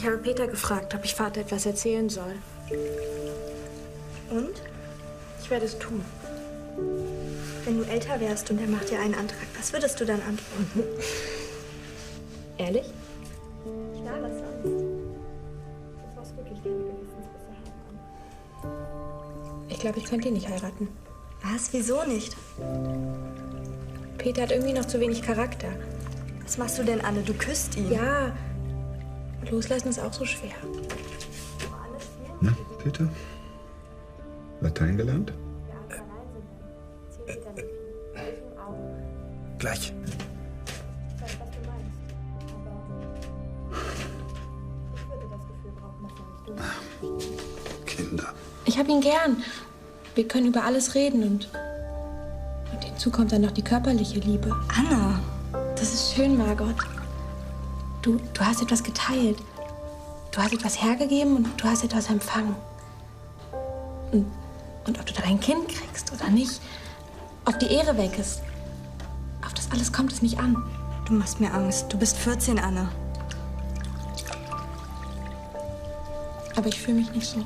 Ich habe Peter gefragt, ob ich Vater etwas erzählen soll. Und? Ich werde es tun. Wenn du älter wärst und er macht dir einen Antrag, was würdest du dann antworten? Ehrlich? Klar, was sonst? Das war's wirklich deine Gewissensbisse haben. Ich glaube, ich könnte ihn nicht heiraten. Was? Wieso nicht? Peter hat irgendwie noch zu wenig Charakter. Was machst du denn, Anne? Du küsst ihn. Ja. Loslassen ist auch so schwer. Na, Peter? Latein gelernt? Gleich. Kinder. Ich habe ihn gern. Wir können über alles reden und hinzu kommt dann noch die körperliche Liebe. Anna! Das ist schön, Margot. Du hast etwas geteilt. Du hast etwas hergegeben und du hast etwas empfangen. Und ob du dann ein Kind kriegst oder nicht, ob die Ehre weg ist, auf das alles kommt es nicht an. Du machst mir Angst. Du bist 14, Anna. Aber ich fühle mich nicht so.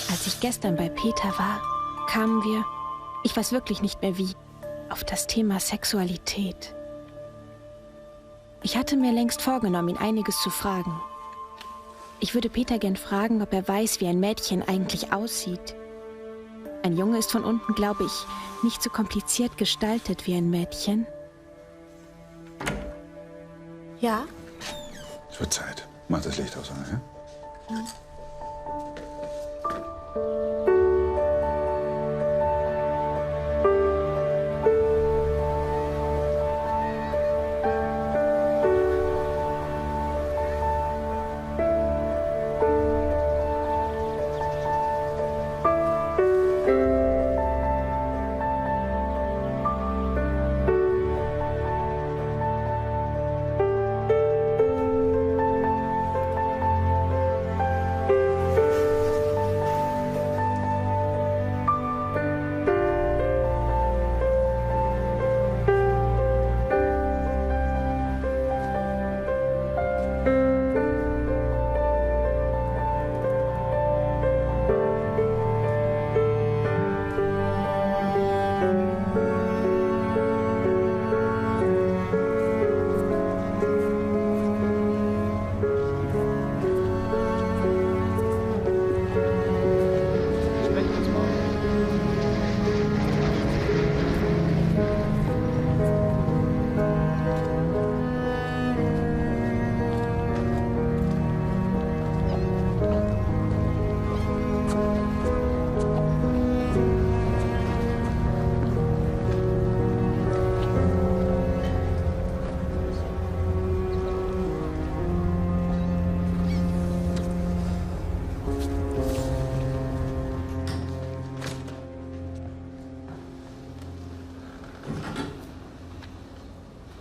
Als ich gestern bei Peter war, kamen wir, ich weiß wirklich nicht mehr wie, auf das Thema Sexualität. Ich hatte mir längst vorgenommen, ihn einiges zu fragen. Ich würde Peter gern fragen, ob er weiß, wie ein Mädchen eigentlich aussieht. Ein Junge ist von unten, glaube ich, nicht so kompliziert gestaltet wie ein Mädchen. Ja? Es wird Zeit. Mach das Licht aus, Anna, ja? Ja.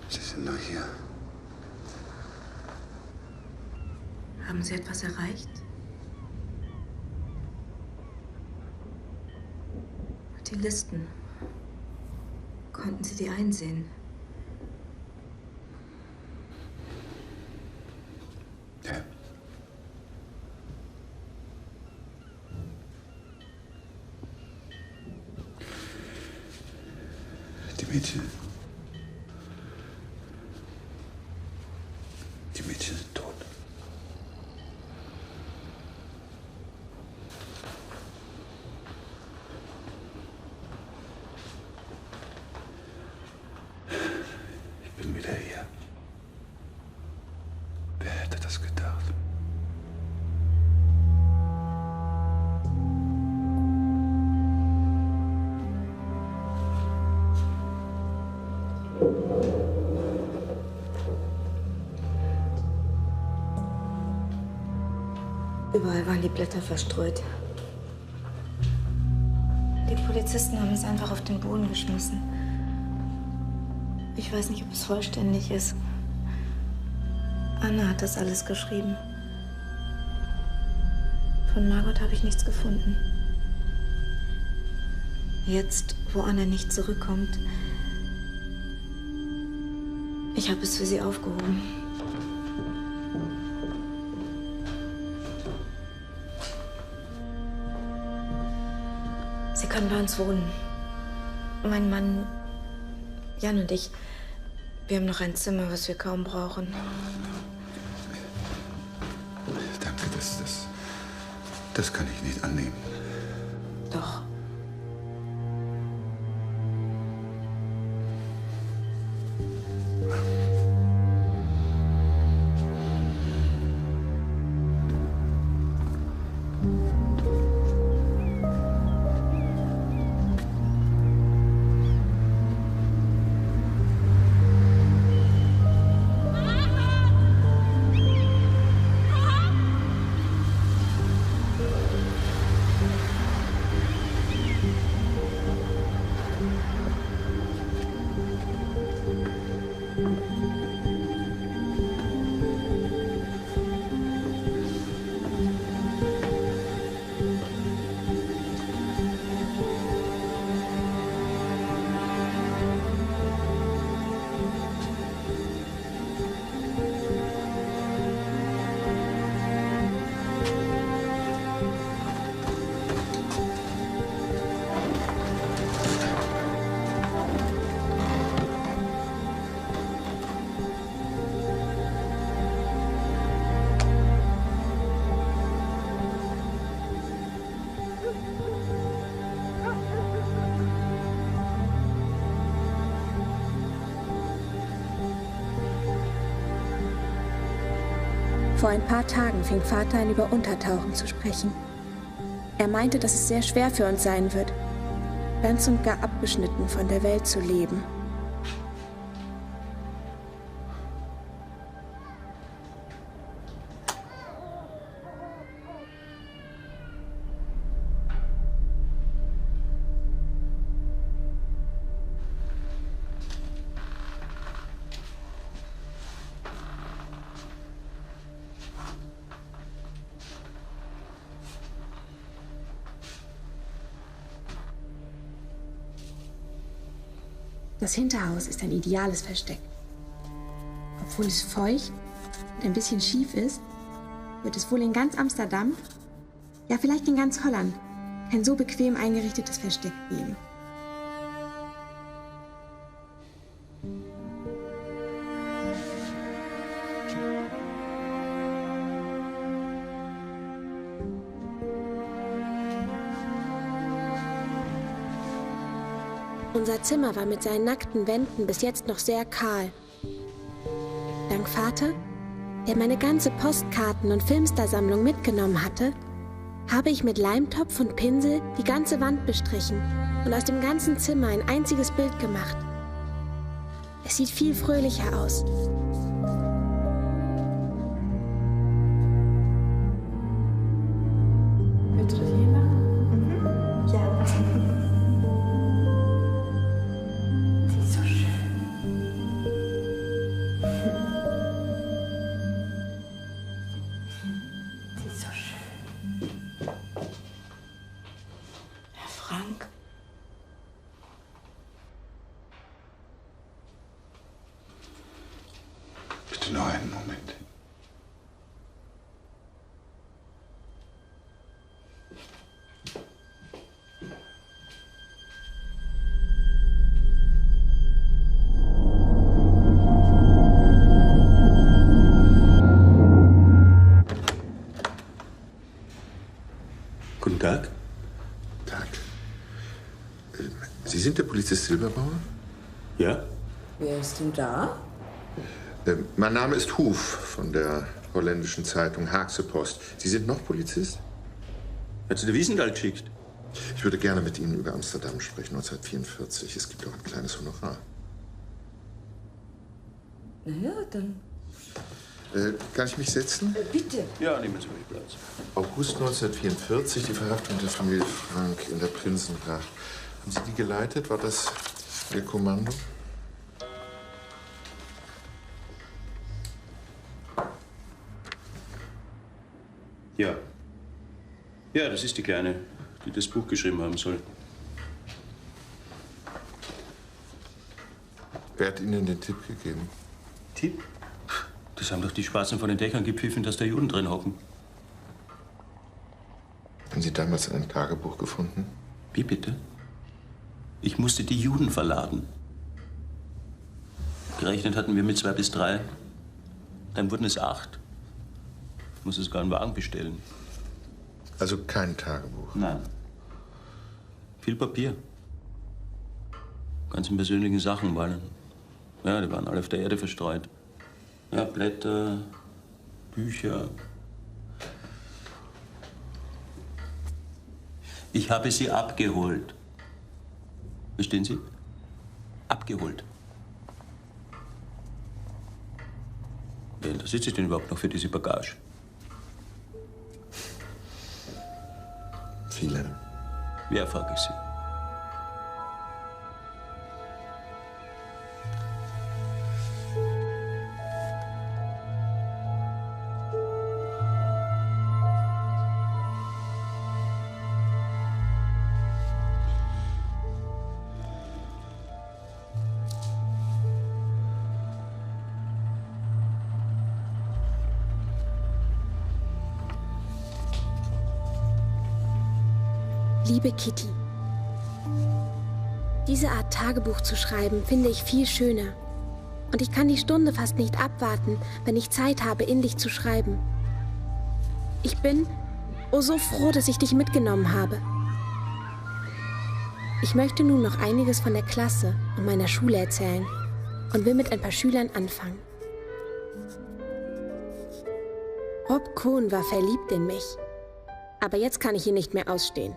Sie sind noch hier. Haben Sie etwas erreicht? Die Listen. Konnten Sie die einsehen? Ja. Die Mädchen. Die Mädchen sind tot. Ich bin wieder hier. Wer hätte das gedacht? Überall waren die Blätter verstreut. Die Polizisten haben es einfach auf den Boden geschmissen. Ich weiß nicht, ob es vollständig ist. Anna hat das alles geschrieben. Von Margot habe ich nichts gefunden. Jetzt, wo Anna nicht zurückkommt, ich habe es für sie aufgehoben. Sie können bei uns wohnen. Mein Mann, Jan und ich, wir haben noch ein Zimmer, was wir kaum brauchen. Danke, das kann ich nicht annehmen. Doch. Vor ein paar Tagen fing Vater an, über Untertauchen zu sprechen. Er meinte, dass es sehr schwer für uns sein wird, ganz und gar abgeschnitten von der Welt zu leben. Das Hinterhaus ist ein ideales Versteck. Obwohl es feucht und ein bisschen schief ist, wird es wohl in ganz Amsterdam, ja vielleicht in ganz Holland, kein so bequem eingerichtetes Versteck geben. Unser Zimmer war mit seinen nackten Wänden bis jetzt noch sehr kahl. Dank Vater, der meine ganze Postkarten- und Filmstar-Sammlung mitgenommen hatte, habe ich mit Leimtopf und Pinsel die ganze Wand bestrichen und aus dem ganzen Zimmer ein einziges Bild gemacht. Es sieht viel fröhlicher aus. Willst du das hier machen? Ja. Sie ist so schön. Sie ist so schön. Herr Frank? Bitte nur einen Moment. Guten Tag. Tag. Sie sind der Polizist Silberbauer? Ja? Wer ist denn da? Mein Name ist Huf von der holländischen Zeitung Haagse Post. Sie sind noch Polizist? Hat sie der Wiesenthal geschickt? Ich würde gerne mit Ihnen über Amsterdam sprechen, 1944. Es gibt auch ein kleines Honorar. Na ja, dann Kann ich mich setzen? bitte. Ja, nehmen Sie ruhig Platz. August 1944, die Verhaftung der Familie Frank in der Prinsengracht. Haben Sie die geleitet? War das Ihr Kommando? Ja. Ja, das ist die Kleine, die das Buch geschrieben haben soll. Wer hat Ihnen den Tipp gegeben? Tipp? Das haben doch die Schwarzen von den Dächern gepfiffen, dass da Juden drin hocken. Haben Sie damals ein Tagebuch gefunden? Wie bitte? Ich musste die Juden verladen. Gerechnet hatten wir mit 2 bis 3. Dann wurden es 8. Ich musste sogar einen Wagen bestellen. Also kein Tagebuch? Nein. Viel Papier. Ganzen persönlichen Sachen, weil ja, die waren alle auf der Erde verstreut. Ja, Blätter, Bücher. Ich habe sie abgeholt. Verstehen Sie? Abgeholt. Wer interessiert sich denn überhaupt noch für diese Bagage? Viele. Wer, frage ich Sie? Liebe Kitty, diese Art Tagebuch zu schreiben, finde ich viel schöner. Und ich kann die Stunde fast nicht abwarten, wenn ich Zeit habe, in dich zu schreiben. Ich bin so froh, dass ich dich mitgenommen habe. Ich möchte nun noch einiges von der Klasse und meiner Schule erzählen und will mit ein paar Schülern anfangen. Rob Cohn war verliebt in mich, aber jetzt kann ich ihn nicht mehr ausstehen.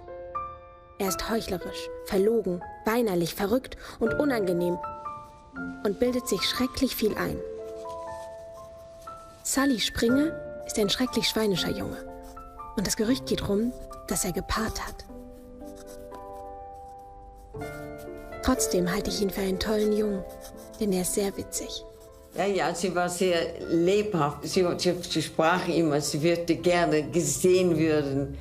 Er ist heuchlerisch, verlogen, weinerlich, verrückt und unangenehm und bildet sich schrecklich viel ein. Sully Springer ist ein schrecklich schweinischer Junge und das Gerücht geht rum, dass er gepaart hat. Trotzdem halte ich ihn für einen tollen Jungen, denn er ist sehr witzig. Ja, sie war sehr lebhaft. Sie sprach immer, sie würde gerne gesehen werden.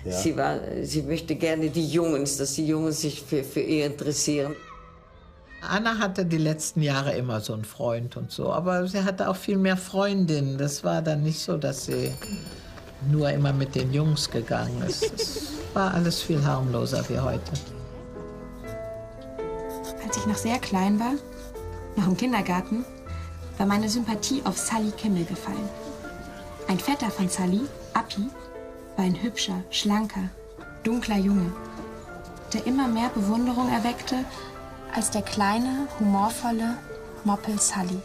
Ja. Sie möchte gerne die Jungs, dass die Jungs sich für ihr interessieren. Anna hatte die letzten Jahre immer so einen Freund und so, aber sie hatte auch viel mehr Freundinnen. Das war dann nicht so, dass sie nur immer mit den Jungs gegangen ist. Es war alles viel harmloser wie heute. Als ich noch sehr klein war, noch im Kindergarten, war meine Sympathie auf Sully Kimmel gefallen. Ein Vetter von Sully, Appi, war ein hübscher, schlanker, dunkler Junge, der immer mehr Bewunderung erweckte als der kleine, humorvolle Moppel Sully.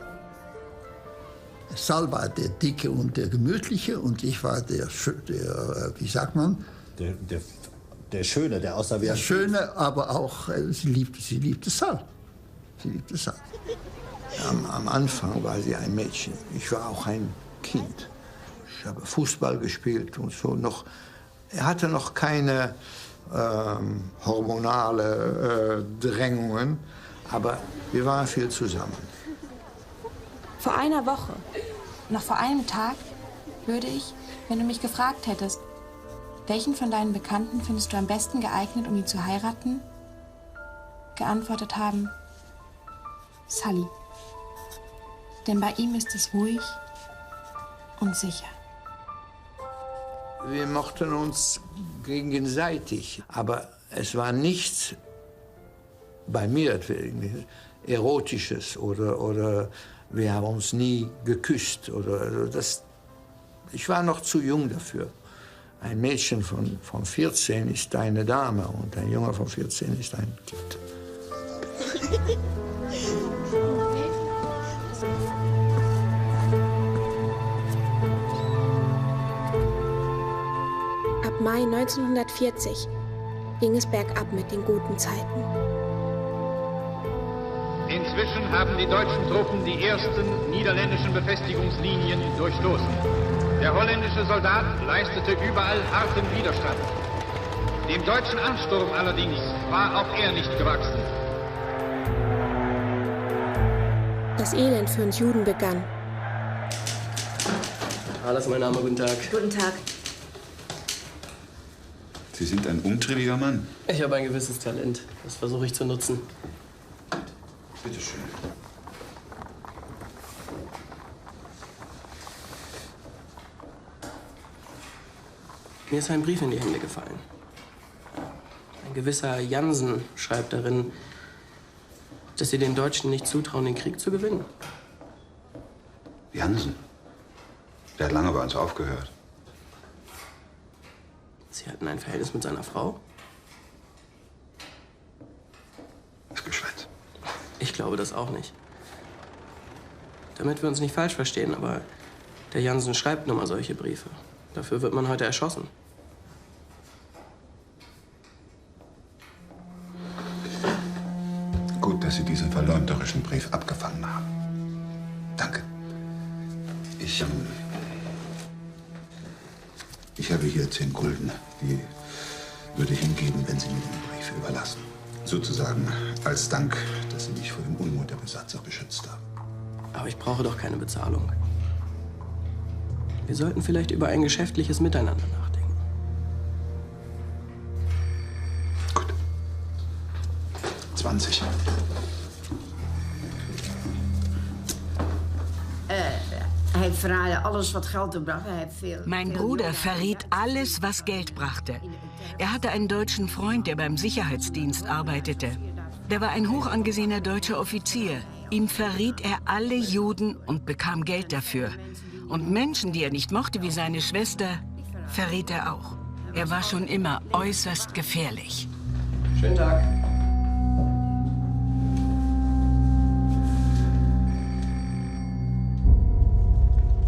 Sal war der Dicke und der Gemütliche und ich war der wie sagt man? Der Schöne, der außer der Schöne, aber auch, sie liebte Sal. Sie liebte Sal. Am Anfang war sie ein Mädchen. Ich war auch ein Kind. Ich habe Fußball gespielt und so noch. Er hatte noch keine hormonale Drängungen, aber wir waren viel zusammen. Vor einer Woche, noch vor einem Tag, würde ich, wenn du mich gefragt hättest, welchen von deinen Bekannten findest du am besten geeignet, um ihn zu heiraten, geantwortet haben, Sully. Denn bei ihm ist es ruhig und sicher. Wir mochten uns gegenseitig, aber es war nichts bei mir Erotisches oder wir haben uns nie geküsst. Ich war noch zu jung dafür. Ein Mädchen von 14 ist eine Dame und ein Junge von 14 ist ein Kind. Ab Mai 1940 ging es bergab mit den guten Zeiten. Inzwischen haben die deutschen Truppen die ersten niederländischen Befestigungslinien durchstoßen. Der holländische Soldat leistete überall harten Widerstand. Dem deutschen Ansturm allerdings war auch er nicht gewachsen. Das Elend für uns Juden begann. Alles mein Name, guten Tag. Guten Tag. Sie sind ein umtriebiger Mann. Ich habe ein gewisses Talent. Das versuche ich zu nutzen. Bitte schön. Mir ist ein Brief in die Hände gefallen. Ein gewisser Jansen schreibt darin, dass sie den Deutschen nicht zutrauen, den Krieg zu gewinnen. Jansen? Der hat lange bei uns aufgehört. Sie hatten ein Verhältnis mit seiner Frau? Das Geschwätz. Ich glaube das auch nicht. Damit wir uns nicht falsch verstehen, aber der Jansen schreibt nun mal solche Briefe. Dafür wird man heute erschossen. Gut, dass Sie diesen verleumderischen Brief abgefangen haben. Danke. Ich habe hier 10 Gulden. Die würde ich Ihnen geben, wenn Sie mir den Brief überlassen. Sozusagen als Dank, dass Sie mich vor dem Unmut der Besatzer beschützt haben. Aber ich brauche doch keine Bezahlung. Wir sollten vielleicht über ein geschäftliches Miteinander nachdenken. 20. Hij heeft verraden alles wat geld bracht. Hij heeft veel. Mein Bruder verriet alles, was Geld brachte. Er hatte einen deutschen Freund, der beim Sicherheitsdienst arbeitete. Der war ein hoch angesehener deutscher Offizier. Ihm verriet er alle Juden und bekam Geld dafür. Und Menschen, die er nicht mochte, wie seine Schwester, verriet er auch. Er war schon immer äußerst gefährlich. Schönen Tag.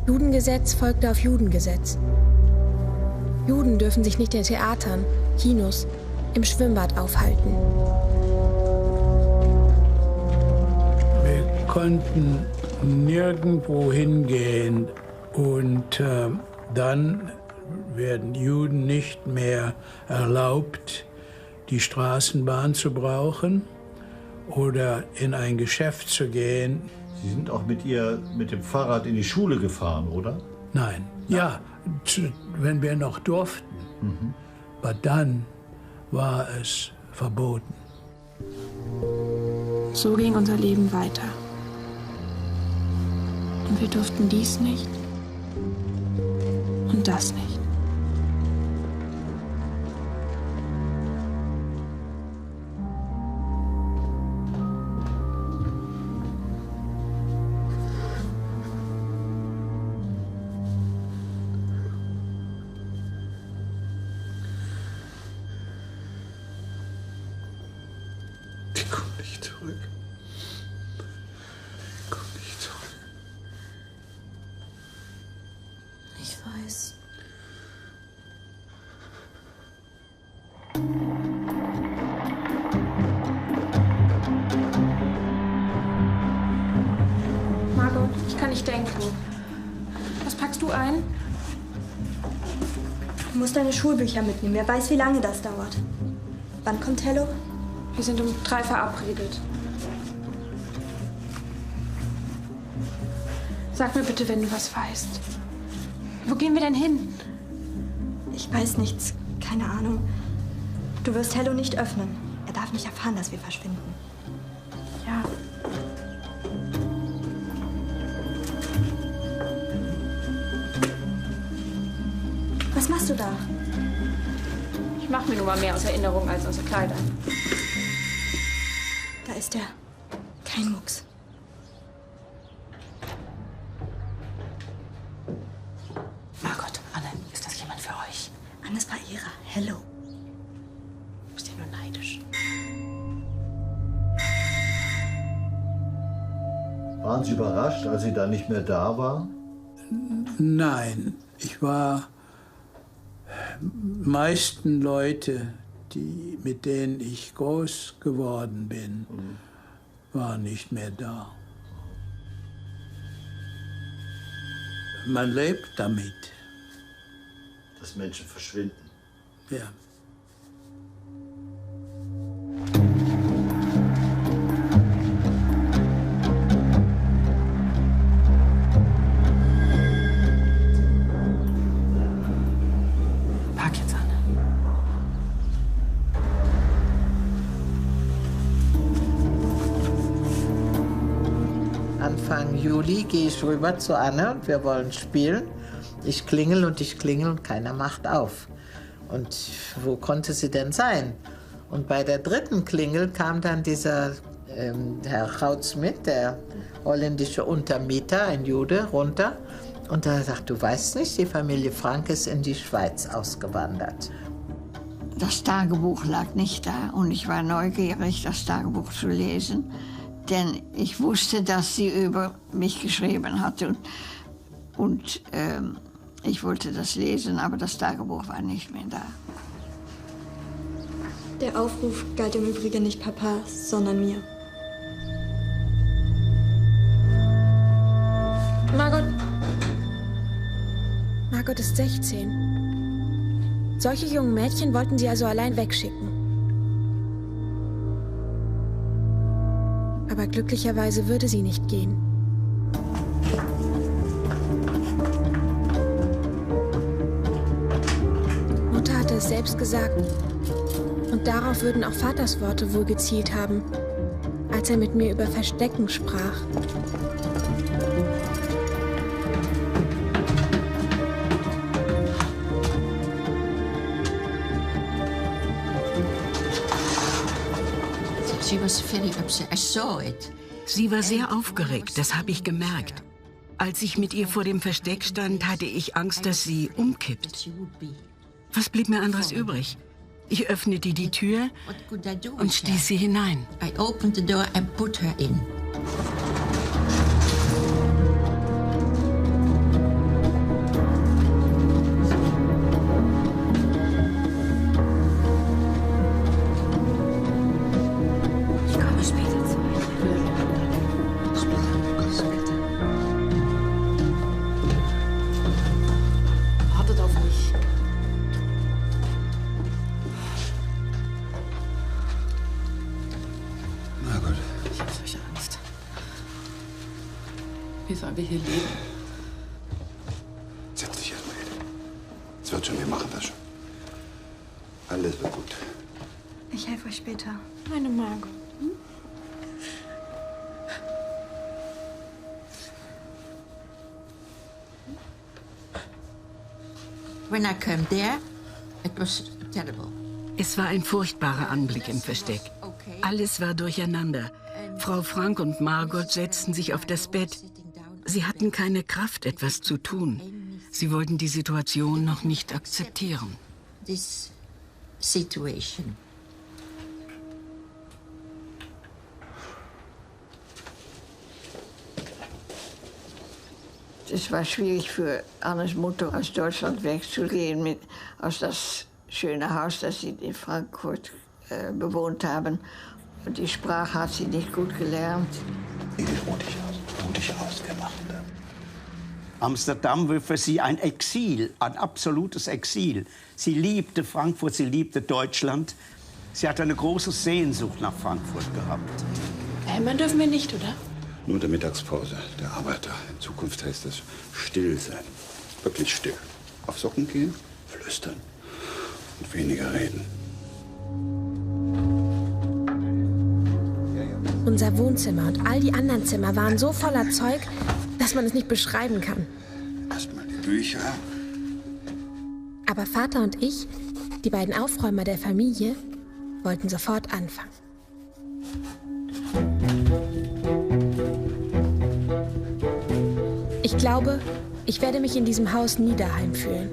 Judengesetz folgte auf Judengesetz. Juden dürfen sich nicht in Theatern, Kinos, im Schwimmbad aufhalten. Wir konnten nirgendwo hingehen und dann werden Juden nicht mehr erlaubt, die Straßenbahn zu brauchen oder in ein Geschäft zu gehen. Sie sind auch mit dem Fahrrad in die Schule gefahren, oder? Nein. Ja, wenn wir noch durften. Aber dann war es verboten. So ging unser Leben weiter. Und wir durften dies nicht und das nicht. Ich weiß. Margot, ich kann nicht denken. Was packst du ein? Du musst deine Schulbücher mitnehmen. Wer weiß, wie lange das dauert. Wann kommt Hello? Wir sind um 3 verabredet. Sag mir bitte, wenn du was weißt. Wo gehen wir denn hin? Ich weiß nichts. Keine Ahnung. Du wirst Hello nicht öffnen. Er darf nicht erfahren, dass wir verschwinden. Ja. Was machst du da? Ich mache mir nun mal mehr aus Erinnerung als aus Kleider. Da ist er. Kein Mucks. Margot, Anne, ist das jemand für euch? Anne, es war ihrer. Hello. Du bist ja nur neidisch. Waren Sie überrascht, als sie dann nicht mehr da war? Nein, ich war meisten Leute, mit denen ich groß geworden bin, waren nicht mehr da. Man lebt damit. Dass Menschen verschwinden. Ja. Park jetzt, Anne. Juli gehe ich rüber zu Anne und wir wollen spielen. Ich klingel und keiner macht auf. Und wo konnte sie denn sein? Und bei der dritten Klingel kam dann dieser Herr Goudsmit, der holländische Untermieter, ein Jude, runter. Und er sagt, du weißt nicht, die Familie Frank ist in die Schweiz ausgewandert. Das Tagebuch lag nicht da und ich war neugierig, das Tagebuch zu lesen, denn ich wusste, dass sie über mich geschrieben hatte und ich wollte das lesen, aber das Tagebuch war nicht mehr da. Der Aufruf galt im Übrigen nicht Papa, sondern mir. Margot ist 16. Solche jungen Mädchen wollten sie also allein wegschicken. Aber glücklicherweise würde sie nicht gehen. Mutter hatte es selbst gesagt. Und darauf würden auch Vaters Worte wohl gezielt haben, als er mit mir über Verstecken sprach. Sie war sehr aufgeregt, das habe ich gemerkt. Als ich mit ihr vor dem Versteck stand, hatte ich Angst, dass sie umkippt. Was blieb mir anderes übrig? Ich öffnete die Tür und stieß sie hinein. I opened the door and put her in. Wie sollen wir hier leben? Setz dich erstmal hin. Es wird schon, wir machen das schon. Alles wird gut. Ich helfe euch später. Meine Margot. When I came there, it was terrible. Es war ein furchtbarer Anblick im Versteck. Alles war durcheinander. Frau Frank und Margot setzten sich auf das Bett. Sie hatten keine Kraft, etwas zu tun. Sie wollten die Situation noch nicht akzeptieren. This situation. Es war schwierig für Annes Mutter, aus Deutschland wegzugehen, aus das schöne Haus, das sie in Frankfurt bewohnt haben. Und die Sprache hat sie nicht gut gelernt. Mutig ausgemacht. Amsterdam war für sie ein Exil, ein absolutes Exil. Sie liebte Frankfurt, sie liebte Deutschland. Sie hatte eine große Sehnsucht nach Frankfurt gehabt. Hämmern dürfen wir nicht, oder? Nur in der Mittagspause, der Arbeiter. In Zukunft heißt das still sein. Wirklich still. Auf Socken gehen, flüstern und weniger reden. Unser Wohnzimmer und all die anderen Zimmer waren so voller Zeug, dass man es nicht beschreiben kann. Erstmal die Bücher. Aber Vater und ich, die beiden Aufräumer der Familie, wollten sofort anfangen. Ich glaube, ich werde mich in diesem Haus nie daheim fühlen.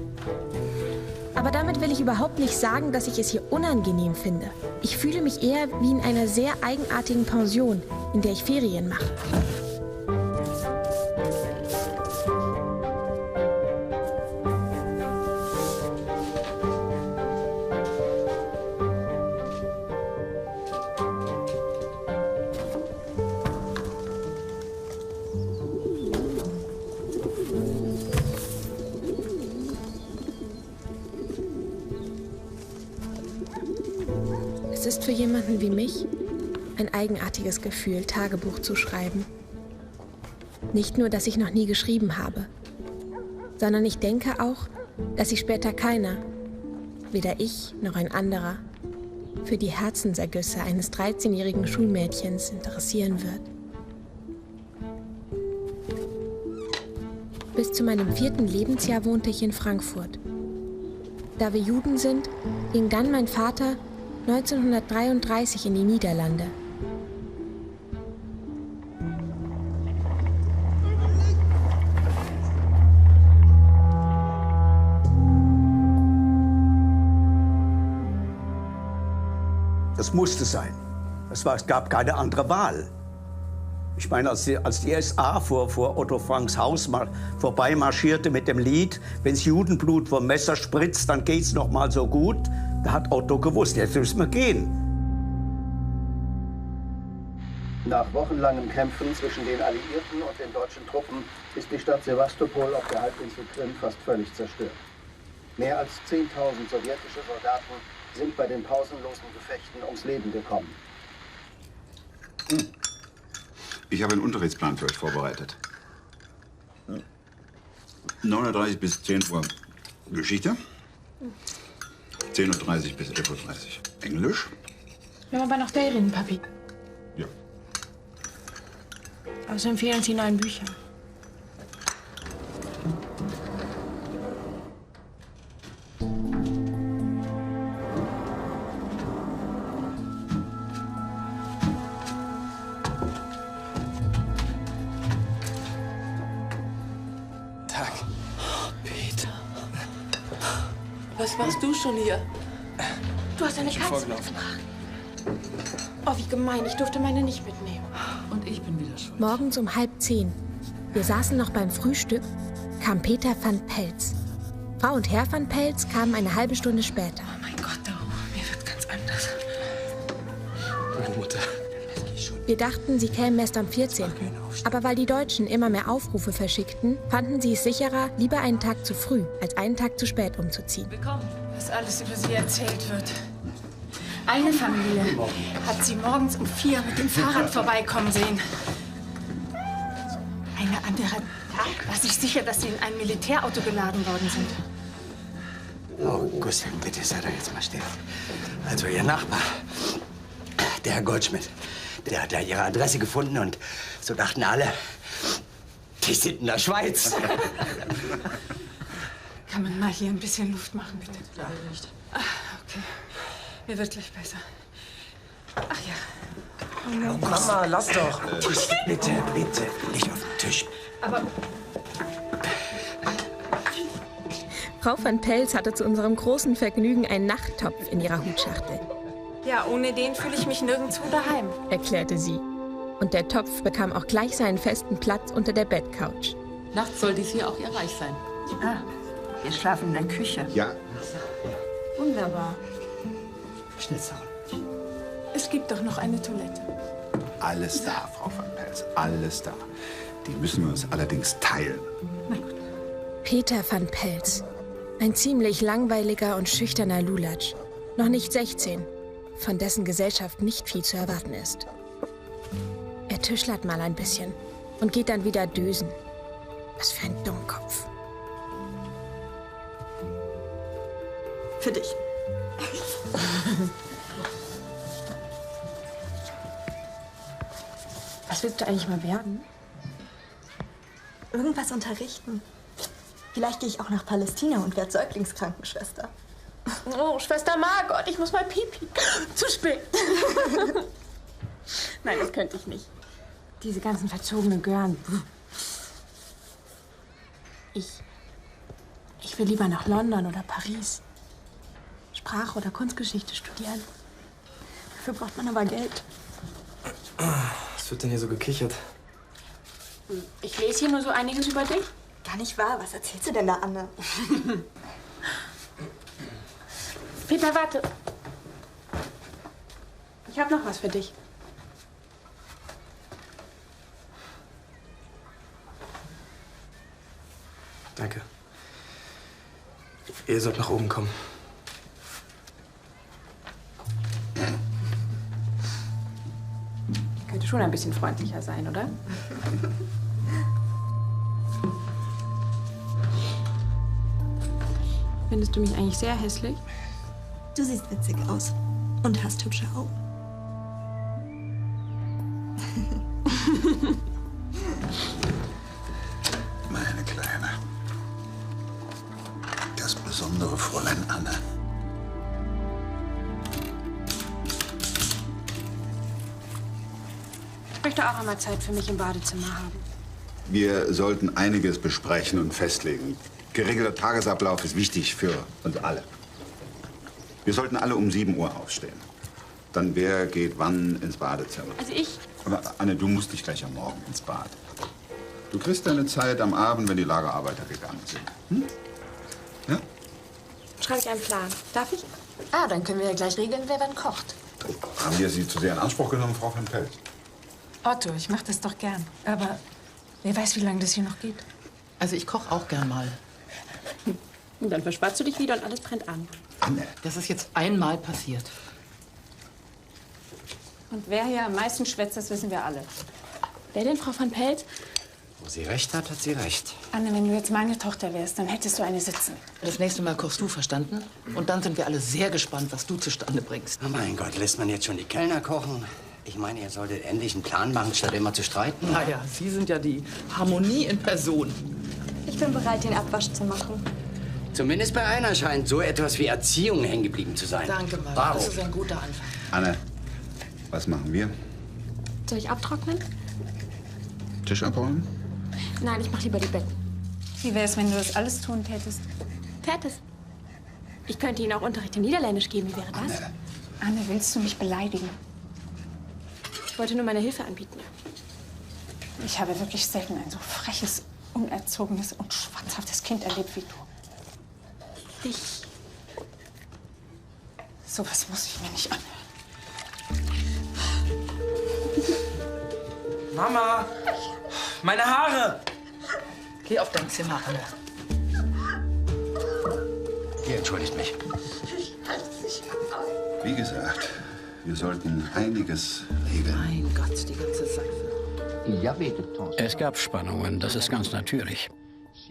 Aber damit will ich überhaupt nicht sagen, dass ich es hier unangenehm finde. Ich fühle mich eher wie in einer sehr eigenartigen Pension, in der ich Ferien mache. Es ist für jemanden wie mich ein eigenartiges Gefühl, Tagebuch zu schreiben. Nicht nur, dass ich noch nie geschrieben habe, sondern ich denke auch, dass sich später keiner, weder ich noch ein anderer, für die Herzensergüsse eines 13-jährigen Schulmädchens interessieren wird. Bis zu meinem 4. Lebensjahr wohnte ich in Frankfurt. Da wir Juden sind, ging dann mein Vater 1933 in die Niederlande. Das musste sein. Es gab keine andere Wahl. Ich meine, als die SA vor Otto Franks Haus vorbeimarschierte mit dem Lied, wenn's Judenblut vom Messer spritzt, dann geht's noch mal so gut, da hat Otto gewusst, jetzt müssen wir gehen. Nach wochenlangen Kämpfen zwischen den Alliierten und den deutschen Truppen ist die Stadt Sewastopol auf der Halbinsel Krim fast völlig zerstört. Mehr als 10.000 sowjetische Soldaten sind bei den pausenlosen Gefechten ums Leben gekommen. Ich habe einen Unterrichtsplan für euch vorbereitet. 9:30 Uhr bis 10 Uhr Geschichte. 10:30 Uhr bis 11:30 Uhr Englisch. Wir haben aber noch Ferien, Papi. Ja. Außerdem fehlen uns die neuen Bücher. Was machst du schon hier? Du hast eine Katze mitgebracht. Oh, wie gemein. Ich durfte meine nicht mitnehmen. Und ich bin wieder schuld. Morgens um 9:30. Wir saßen noch beim Frühstück, kam Peter van Pelz. Frau und Herr van Pelz kamen eine halbe Stunde später. Oh mein Gott, mir wird ganz anders. Meine Mutter. Wir dachten, sie kämen erst am 14. Aber weil die Deutschen immer mehr Aufrufe verschickten, fanden sie es sicherer, lieber einen Tag zu früh, als einen Tag zu spät umzuziehen. Willkommen. Was alles über sie erzählt wird. Eine Familie hat sie morgens um 4 mit dem Fahrrad vorbeikommen sehen. Eine andere war sich sicher, dass sie in ein Militärauto geladen worden sind. Oh, Gustin, bitte sei doch jetzt mal still. Also Ihr Nachbar, der Herr Goldschmidt, der hat da Ihre Adresse gefunden und so dachten alle, die sind in der Schweiz. Kann man mal hier ein bisschen Luft machen, bitte? Ja, nicht. Okay, mir wird gleich besser. Ach ja. Oh, Mama, lass doch. Bitte, bitte, nicht auf den Tisch. Aber Frau van Pelz hatte zu unserem großen Vergnügen einen Nachttopf in ihrer Hutschachtel. Ja, ohne den fühle ich mich nirgendwo daheim, erklärte sie. Und der Topf bekam auch gleich seinen festen Platz unter der Bettcouch. nachts soll dies hier auch ihr Reich sein. Ah, wir schlafen in der Küche. Ja. Wunderbar. Schnitzel. Es gibt doch noch eine Toilette. Alles da, Frau van Pelz, alles da. Die müssen wir uns allerdings teilen. Peter van Pelz. Ein ziemlich langweiliger und schüchterner Lulatsch. Noch nicht 16, von dessen Gesellschaft nicht viel zu erwarten ist. Er tischlert mal ein bisschen und geht dann wieder dösen. Was für ein Dummkopf. Für dich. Was willst du eigentlich mal werden? Irgendwas unterrichten. Vielleicht gehe ich auch nach Palästina und werde Säuglingskrankenschwester. Oh, Schwester Margot, ich muss mal pipi. Zu spät. Nein, das könnte ich nicht. Diese ganzen verzogenen Gören. Ich will lieber nach London oder Paris. Sprache oder Kunstgeschichte studieren. Dafür braucht man aber Geld. Was wird denn hier so gekichert? Ich lese hier nur so einiges über dich. Gar nicht wahr. Was erzählst du denn da, Anne? Peter, warte. Ich habe noch was für dich. Danke. Ihr sollt nach oben kommen. Könnte schon ein bisschen freundlicher sein, oder? Findest du mich eigentlich sehr hässlich? Du siehst witzig aus und hast hübsche Augen. Meine Kleine. insbesondere Fräulein Anne. Ich möchte auch einmal Zeit für mich im Badezimmer haben. Wir sollten einiges besprechen und festlegen. Geregelter Tagesablauf ist wichtig für uns alle. Wir sollten alle um 7 Uhr aufstehen. Dann wer geht wann ins Badezimmer? Also ich. Aber Anne, du musst nicht gleich am Morgen ins Bad. Du kriegst deine Zeit am Abend, wenn die Lagerarbeiter gegangen sind. Hm? Ja? Schreibe ich einen Plan. Darf ich? Ah, dann können wir ja gleich regeln, wer wann kocht. Haben wir Sie zu sehr in Anspruch genommen, Frau von Pelz? Otto, ich mach das doch gern. Aber wer weiß, wie lange das hier noch geht. Also ich koche auch gern mal. Und dann verspatzt du dich wieder und alles brennt an. Anne. Das ist jetzt einmal passiert. Und wer hier am meisten schwätzt, das wissen wir alle. Wer denn, Frau von Pelz? Wo sie recht hat, hat sie recht. Anne, wenn du jetzt meine Tochter wärst, dann hättest du eine sitzen. Das nächste Mal kochst du, verstanden? Und dann sind wir alle sehr gespannt, was du zustande bringst. Oh mein Gott, lässt man jetzt schon die Kellner kochen? Ich meine, ihr solltet endlich einen Plan machen, statt immer zu streiten. Naja, Sie sind ja die Harmonie in Person. Ich bin bereit, den Abwasch zu machen. Zumindest bei einer scheint so etwas wie Erziehung hängen geblieben zu sein. Danke, Mann. Bravo. Das ist ein guter Anfang. Anne, was machen wir? Soll ich abtrocknen? Tisch abräumen? Nein, ich mach lieber die Betten. Wie wär's, wenn du das alles tun tätest? Tätest. Ich könnte Ihnen auch Unterricht in Niederländisch geben. Wie wäre das? Anne, willst du mich beleidigen? Ich wollte nur meine Hilfe anbieten. Ich habe wirklich selten ein so freches, unerzogenes und schwatzhaftes Kind erlebt wie du. Ich. Sowas muss ich mir nicht anhören. Mama! Meine Haare! Geh auf dein Zimmer, Anne. Ihr entschuldigt mich. Wie gesagt, wir sollten einiges regeln. Mein Gott, die ganze Seife. Es gab Spannungen, das ist ganz natürlich.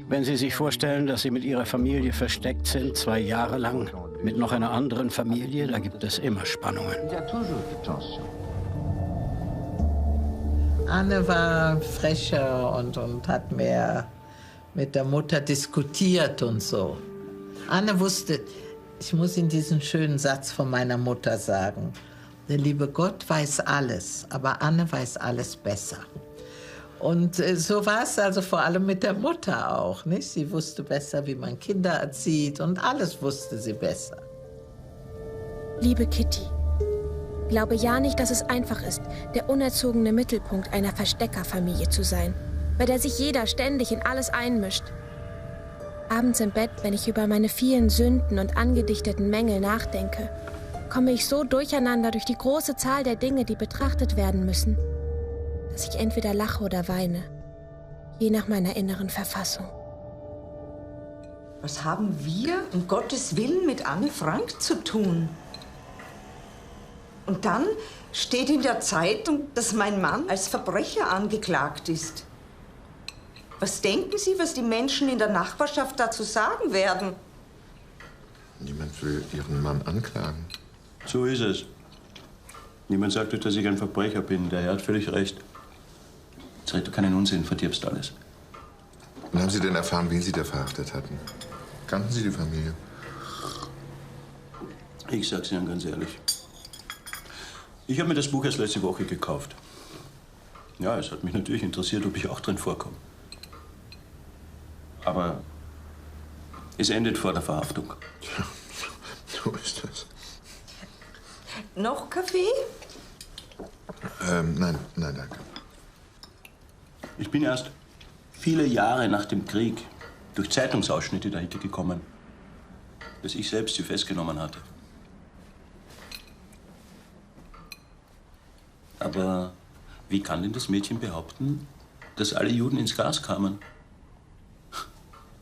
Wenn Sie sich vorstellen, dass Sie mit Ihrer Familie versteckt sind, 2 Jahre lang, mit noch einer anderen Familie, da gibt es immer Spannungen. Anne war frecher und hat mehr mit der Mutter diskutiert und so. Anne wusste, ich muss Ihnen diesen schönen Satz von meiner Mutter sagen. Der liebe Gott weiß alles, aber Anne weiß alles besser. Und so war es also vor allem mit der Mutter auch, nicht? Sie wusste besser, wie man Kinder erzieht und alles wusste sie besser. Liebe Kitty, glaube ja nicht, dass es einfach ist, der unerzogene Mittelpunkt einer Versteckerfamilie zu sein, bei der sich jeder ständig in alles einmischt. Abends im Bett, wenn ich über meine vielen Sünden und angedichteten Mängel nachdenke, komme ich so durcheinander durch die große Zahl der Dinge, die betrachtet werden müssen, dass ich entweder lache oder weine, je nach meiner inneren Verfassung. Was haben wir, um Gottes Willen, mit Anne Frank zu tun? Und dann steht in der Zeitung, dass mein Mann als Verbrecher angeklagt ist. Was denken Sie, was die Menschen in der Nachbarschaft dazu sagen werden? Niemand will Ihren Mann anklagen. So ist es. Niemand sagt, dass ich ein Verbrecher bin. Der Herr hat völlig recht. Jetzt red du keinen Unsinn, verdirbst alles. Und haben Sie denn erfahren, wen Sie da verhaftet hatten? Kannten Sie die Familie? Ich sag's Ihnen ganz ehrlich. Ich habe mir das Buch erst letzte Woche gekauft. Ja, es hat mich natürlich interessiert, ob ich auch drin vorkomme. Aber es endet vor der Verhaftung. Ja, so ist das. Noch Kaffee? Nein, danke. Ich bin erst viele Jahre nach dem Krieg durch Zeitungsausschnitte dahinter gekommen, dass ich selbst sie festgenommen hatte. Aber wie kann denn das Mädchen behaupten, dass alle Juden ins Gas kamen?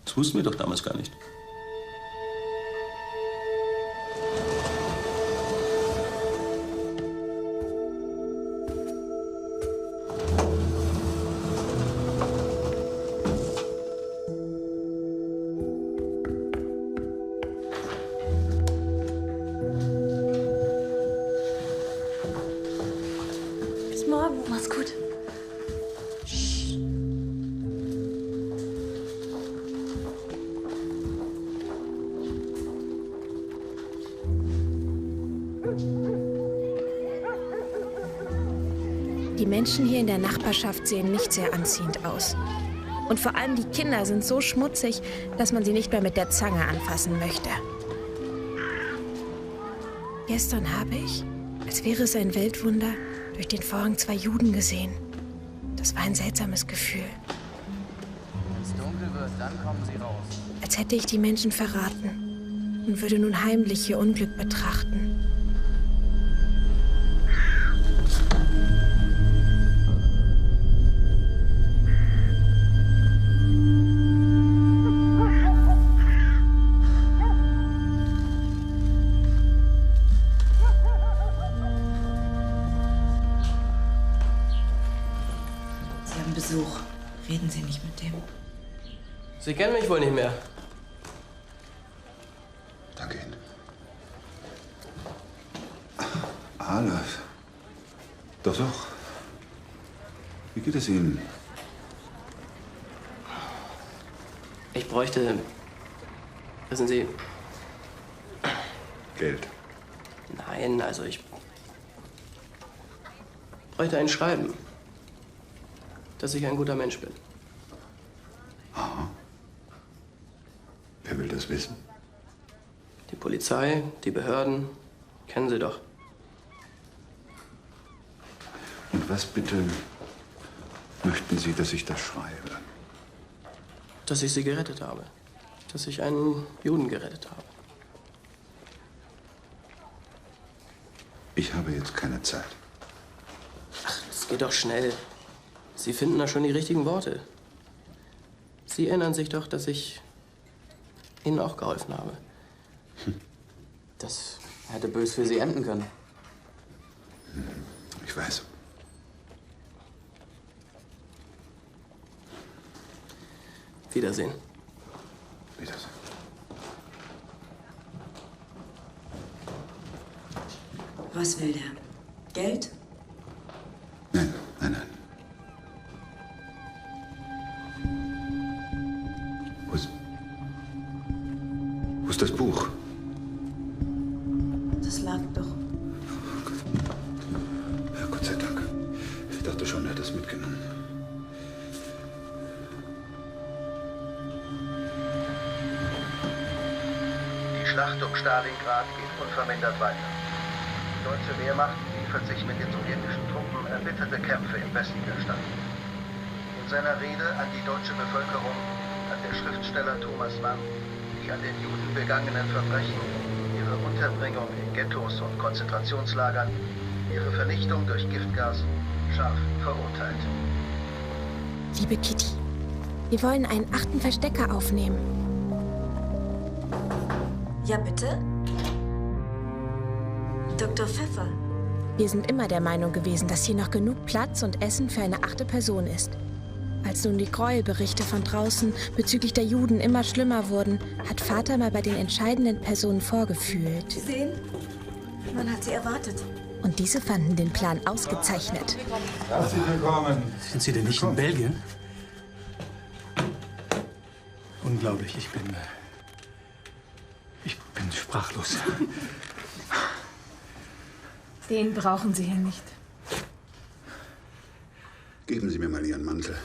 Das wussten wir doch damals gar nicht. Bis morgen. Mach's gut. Die Menschen hier in der Nachbarschaft sehen nicht sehr anziehend aus. Und vor allem die Kinder sind so schmutzig, dass man sie nicht mehr mit der Zange anfassen möchte. Gestern habe ich, als wäre es ein Weltwunder, durch den Vorhang 2 Juden gesehen. Das war ein seltsames Gefühl. Wenn es dunkel wird, dann kommen sie raus. Als hätte ich die Menschen verraten und würde nun heimlich ihr Unglück betrachten. Besuch. Reden Sie nicht mit dem. Sie kennen mich wohl nicht mehr. Danke Ihnen. Alef. Doch, doch. Wie geht es Ihnen? Ich bräuchte... Wissen Sie... Geld. Nein, also ich... bräuchte ein Schreiben, dass ich ein guter Mensch bin. Aha. Wer will das wissen? Die Polizei, die Behörden, kennen Sie doch. Und was bitte möchten Sie, dass ich das schreibe? Dass ich Sie gerettet habe. Dass ich einen Juden gerettet habe. Ich habe jetzt keine Zeit. Ach, es geht doch schnell. Sie finden da schon die richtigen Worte. Sie erinnern sich doch, dass ich Ihnen auch geholfen habe. Das hätte bös für Sie enden können. Ich weiß. Wiedersehen. Wiedersehen. Was will der? Geld? Nein, nein, nein. Wo ist das Buch? Das lag doch. Ja, Gott sei Dank. Ich dachte schon, er hat es mitgenommen. Die Schlacht um Stalingrad geht unvermindert weiter. Die deutsche Wehrmacht liefert sich mit den sowjetischen Truppen erbitterte Kämpfe im Westen der Stadt. In seiner Rede an die deutsche Bevölkerung hat der Schriftsteller Thomas Mann die an den Juden begangenen Verbrechen, ihre Unterbringung in Ghettos und Konzentrationslagern, ihre Vernichtung durch Giftgas scharf verurteilt. Liebe Kitty, wir wollen einen 8. Verstecker aufnehmen. Ja, bitte? Dr. Pfeffer. Wir sind immer der Meinung gewesen, dass hier noch genug Platz und Essen für eine 8. Person ist. Als nun die Gräuelberichte von draußen bezüglich der Juden immer schlimmer wurden, hat Vater mal bei den entscheidenden Personen vorgefühlt. Sie sehen, man hat sie erwartet. Und diese fanden den Plan ausgezeichnet. Herzlich willkommen. Sind Sie denn nicht in Belgien? Unglaublich, ich bin sprachlos. Den brauchen Sie hier nicht. Geben Sie mir mal Ihren Mantel.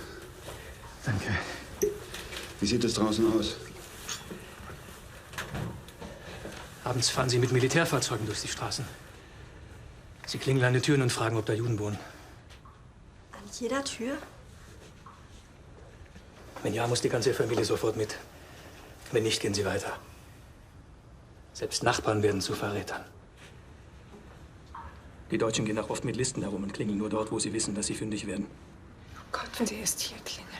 Danke. Wie sieht es draußen aus? Abends fahren Sie mit Militärfahrzeugen durch die Straßen. Sie klingeln an die Türen und fragen, ob da Juden wohnen. An jeder Tür? Wenn ja, muss die ganze Familie sofort mit. Wenn nicht, gehen Sie weiter. Selbst Nachbarn werden zu Verrätern. Die Deutschen gehen auch oft mit Listen herum und klingeln nur dort, wo sie wissen, dass sie fündig werden. Oh Gott, wenn Sie erst hier klingeln.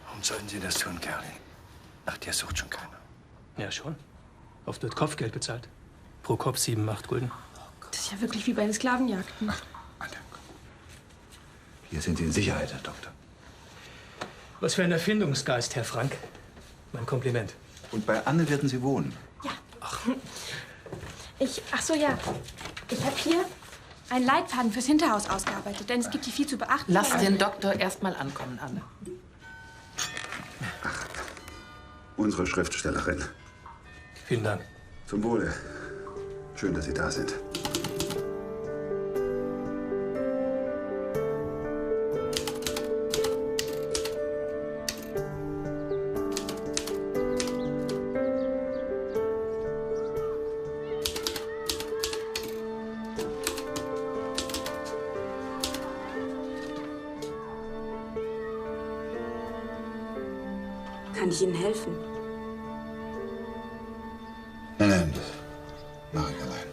Warum sollten Sie das tun, Kerlin? Nach dir sucht schon keiner. Ja, schon. Oft wird Kopfgeld bezahlt. Pro Kopf 7, 8 Gulden. Das ist ja wirklich wie bei den Sklavenjagden. Hier sind Sie in Sicherheit, Herr Doktor. Was für ein Erfindungsgeist, Herr Frank. Mein Kompliment. Und bei Anne werden Sie wohnen? Ach so, ja. Ich habe hier einen Leitfaden fürs Hinterhaus ausgearbeitet, denn es gibt hier viel zu beachten. Lass den Doktor erst mal ankommen, Anne. Unsere Schriftstellerin. Vielen Dank. Zum Wohle. Schön, dass Sie da sind. Kann ich Ihnen helfen? Nein, das mache ich allein.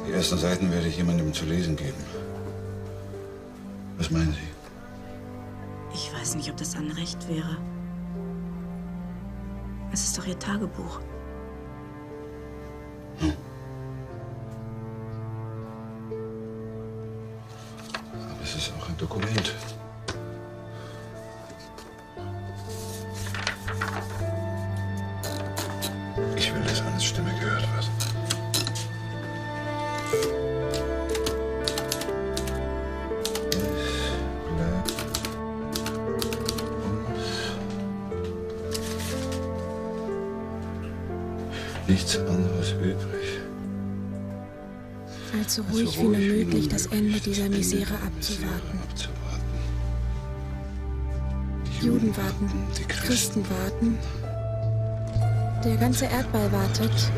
Die ersten Seiten werde ich jemandem zu lesen geben. Was meinen Sie? Ich weiß nicht, ob das Anrecht wäre. Es ist doch Ihr Tagebuch. Aber es ist auch ein Dokument. Ich will, dass Annes Stimme gehört wird. Nichts anderes übrig. Also ruhig wie nur möglich das Ende dieser Misere abzuwarten. Juden warten, Christen warten. Der ganze Erdball wartet.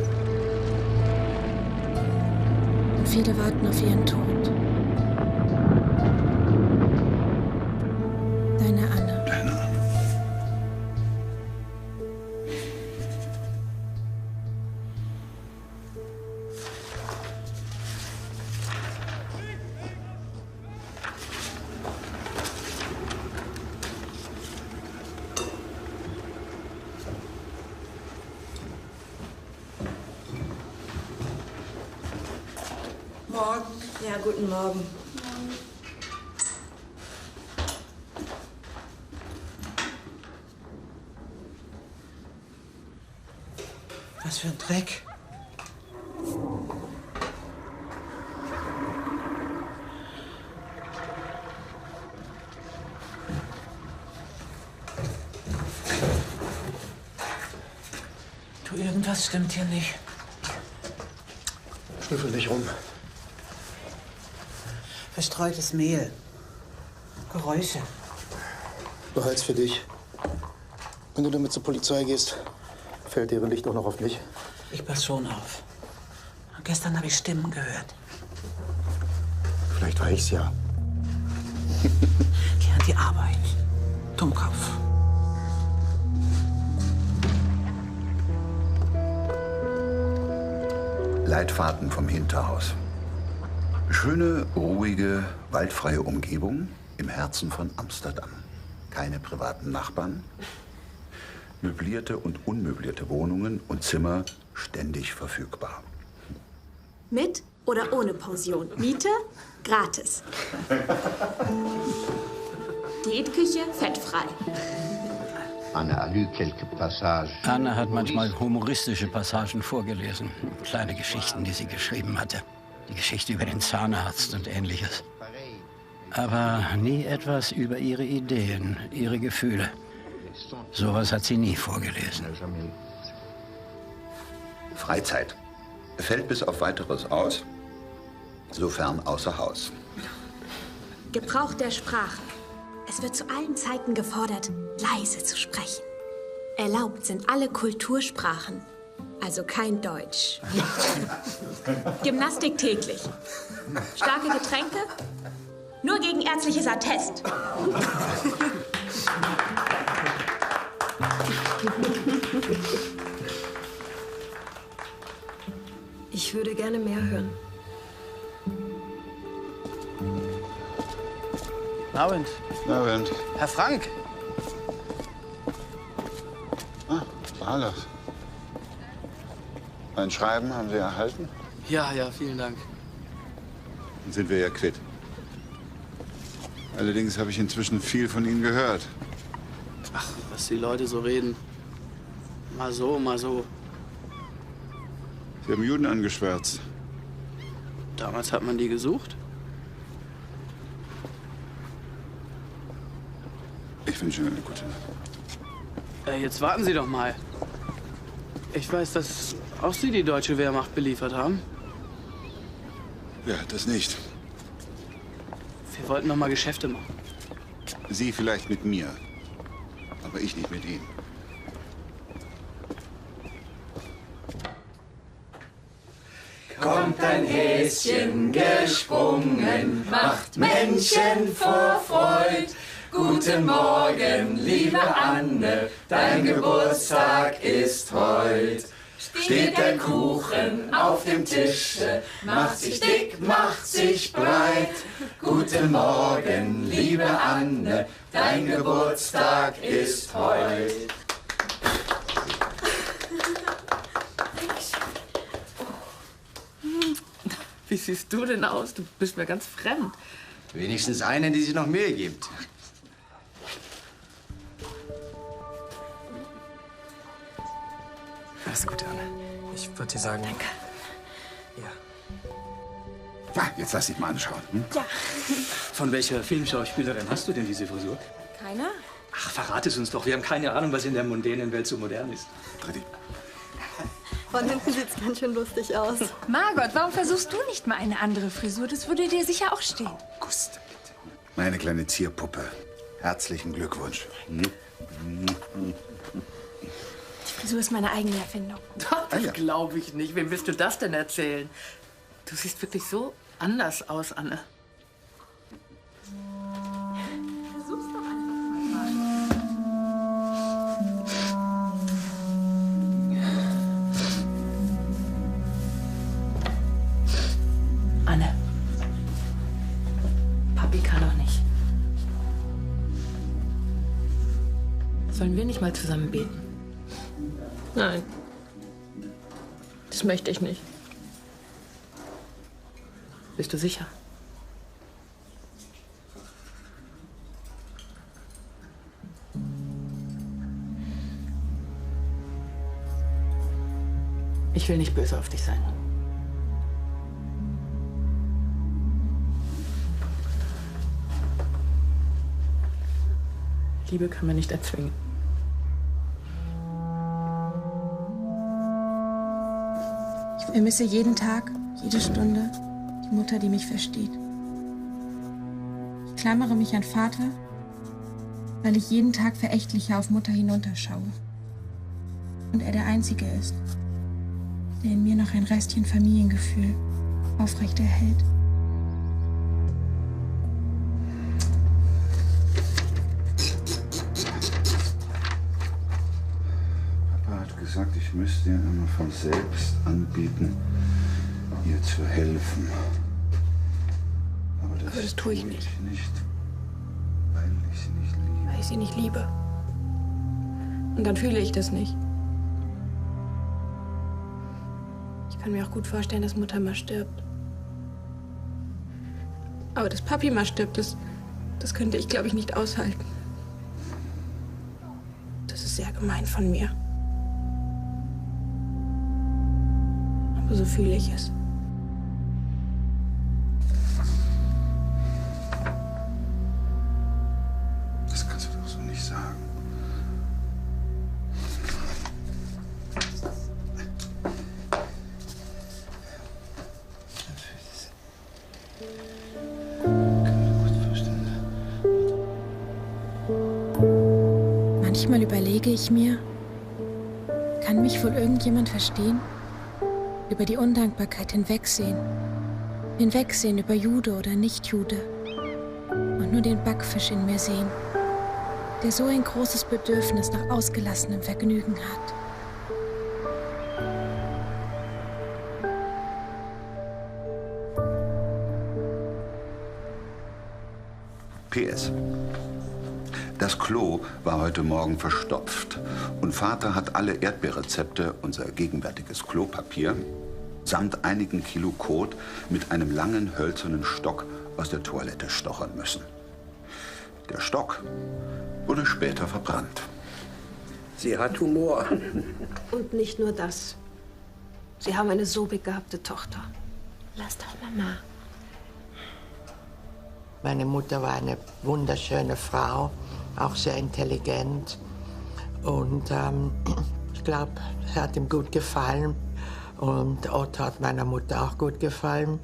Und viele warten auf ihren Tod. Deine Anne. Deine Anne. Morgen. Ja, guten Morgen. Was für ein Dreck. Du, irgendwas stimmt hier nicht. Schnüffel dich rum. Verstreutes Mehl. Geräusche. Behalt's für dich. Wenn du damit zur Polizei gehst, fällt deren Licht auch noch auf mich. Ich pass schon auf. Gestern habe ich Stimmen gehört. Vielleicht war ich's ja. Geh an die Arbeit. Dummkopf. Leitfaden vom Hinterhaus. Schöne, ruhige, waldfreie Umgebung im Herzen von Amsterdam. Keine privaten Nachbarn. Möblierte und unmöblierte Wohnungen und Zimmer ständig verfügbar. Mit oder ohne Pension? Miete? Gratis. Diätküche? Fettfrei. Anne hat manchmal humoristische Passagen vorgelesen. Kleine Geschichten, die sie geschrieben hatte. Die Geschichte über den Zahnarzt und Ähnliches. Aber nie etwas über ihre Ideen, ihre Gefühle. Sowas hat sie nie vorgelesen. Freizeit. Fällt bis auf Weiteres aus, sofern außer Haus. Gebrauch der Sprache. Es wird zu allen Zeiten gefordert, leise zu sprechen. Erlaubt sind alle Kultursprachen, also kein Deutsch. Gymnastik täglich. Starke Getränke? Nur gegen ärztliches Attest. Ich würde gerne mehr hören. Abend. Abend. Herr Frank. Ah, Barlow. Ein Schreiben haben Sie erhalten? Ja, vielen Dank. Dann sind wir ja quitt. Allerdings habe ich inzwischen viel von Ihnen gehört. Ach, was die Leute so reden. Mal so, mal so. Sie haben Juden angeschwärzt. Damals hat man die gesucht. Ich wünsche Ihnen eine gute Nacht. Jetzt warten Sie doch mal. Ich weiß, dass auch Sie die deutsche Wehrmacht beliefert haben. Ja, das nicht. Wir wollten noch mal Geschäfte machen. Sie vielleicht mit mir, aber ich nicht mit Ihnen. kommt ein Häschen gesprungen, macht Männchen vor Freud. Guten Morgen, liebe Anne, dein Geburtstag ist heut. Steht der Kuchen auf dem Tische, macht sich dick, macht sich breit. Guten Morgen, liebe Anne, dein Geburtstag ist heut. Wie siehst du denn aus? Du bist mir ganz fremd. Wenigstens eine, die sich noch Mühe gibt. Alles Gute, Anne. Ich würde dir sagen... Danke. Ja, jetzt lass dich mal anschauen. Hm? Ja. Von welcher Filmschauspielerin hast du denn diese Frisur? Keiner? Ach, verrat es uns doch. Wir haben keine Ahnung, was in der mondänen Welt so modern ist. Von hinten sieht's ganz schön lustig aus. Margot, warum versuchst du nicht mal eine andere Frisur? Das würde dir sicher auch stehen. Auguste, bitte. Meine kleine Zierpuppe. Herzlichen Glückwunsch. Hm? Die Frisur ist meine eigene Erfindung. Das glaube ich nicht. Wem willst du das denn erzählen? Du siehst wirklich so anders aus, Anne. Versuch's doch einfach mal. Anne. Papi kann doch nicht. Sollen wir nicht mal zusammen beten? Nein. Das möchte ich nicht. Bist du sicher? Ich will nicht böse auf dich sein. Liebe kann man nicht erzwingen. Ich vermisse jeden Tag, jede Stunde die Mutter, die mich versteht. Ich klammere mich an Vater, weil ich jeden Tag verächtlicher auf Mutter hinunterschaue. Und er der Einzige ist, der in mir noch ein Restchen Familiengefühl aufrechterhält. Papa hat gesagt, ich müsste ihr immer von selbst anbieten, ihr zu helfen. Aber das tue ich nicht. Weil ich sie nicht liebe. Weil ich sie nicht liebe. Und dann fühle ich das nicht. Ich kann mir auch gut vorstellen, dass Mutter mal stirbt. Aber dass Papi mal stirbt, das könnte ich, glaube ich, nicht aushalten. Das ist sehr gemein von mir. Aber so fühle ich es. Das kannst du doch so nicht sagen. Manchmal überlege ich mir, kann mich wohl irgendjemand verstehen? Über die Undankbarkeit hinwegsehen. Hinwegsehen über Jude oder Nicht-Jude. Und nur den Backfisch in mir sehen, der so ein großes Bedürfnis nach ausgelassenem Vergnügen hat. PS. Das Klo war heute Morgen verstopft und Vater hat alle Erdbeerrezepte, unser gegenwärtiges Klopapier, samt einigen Kilo Kot mit einem langen hölzernen Stock aus der Toilette stochern müssen. Der Stock wurde später verbrannt. Sie hat Humor. Und nicht nur das. Sie haben eine so begabte Tochter. Lass doch Mama. Meine Mutter war eine wunderschöne Frau, auch sehr intelligent. Und ich glaube, es hat ihm gut gefallen. Und Otto hat meiner Mutter auch gut gefallen.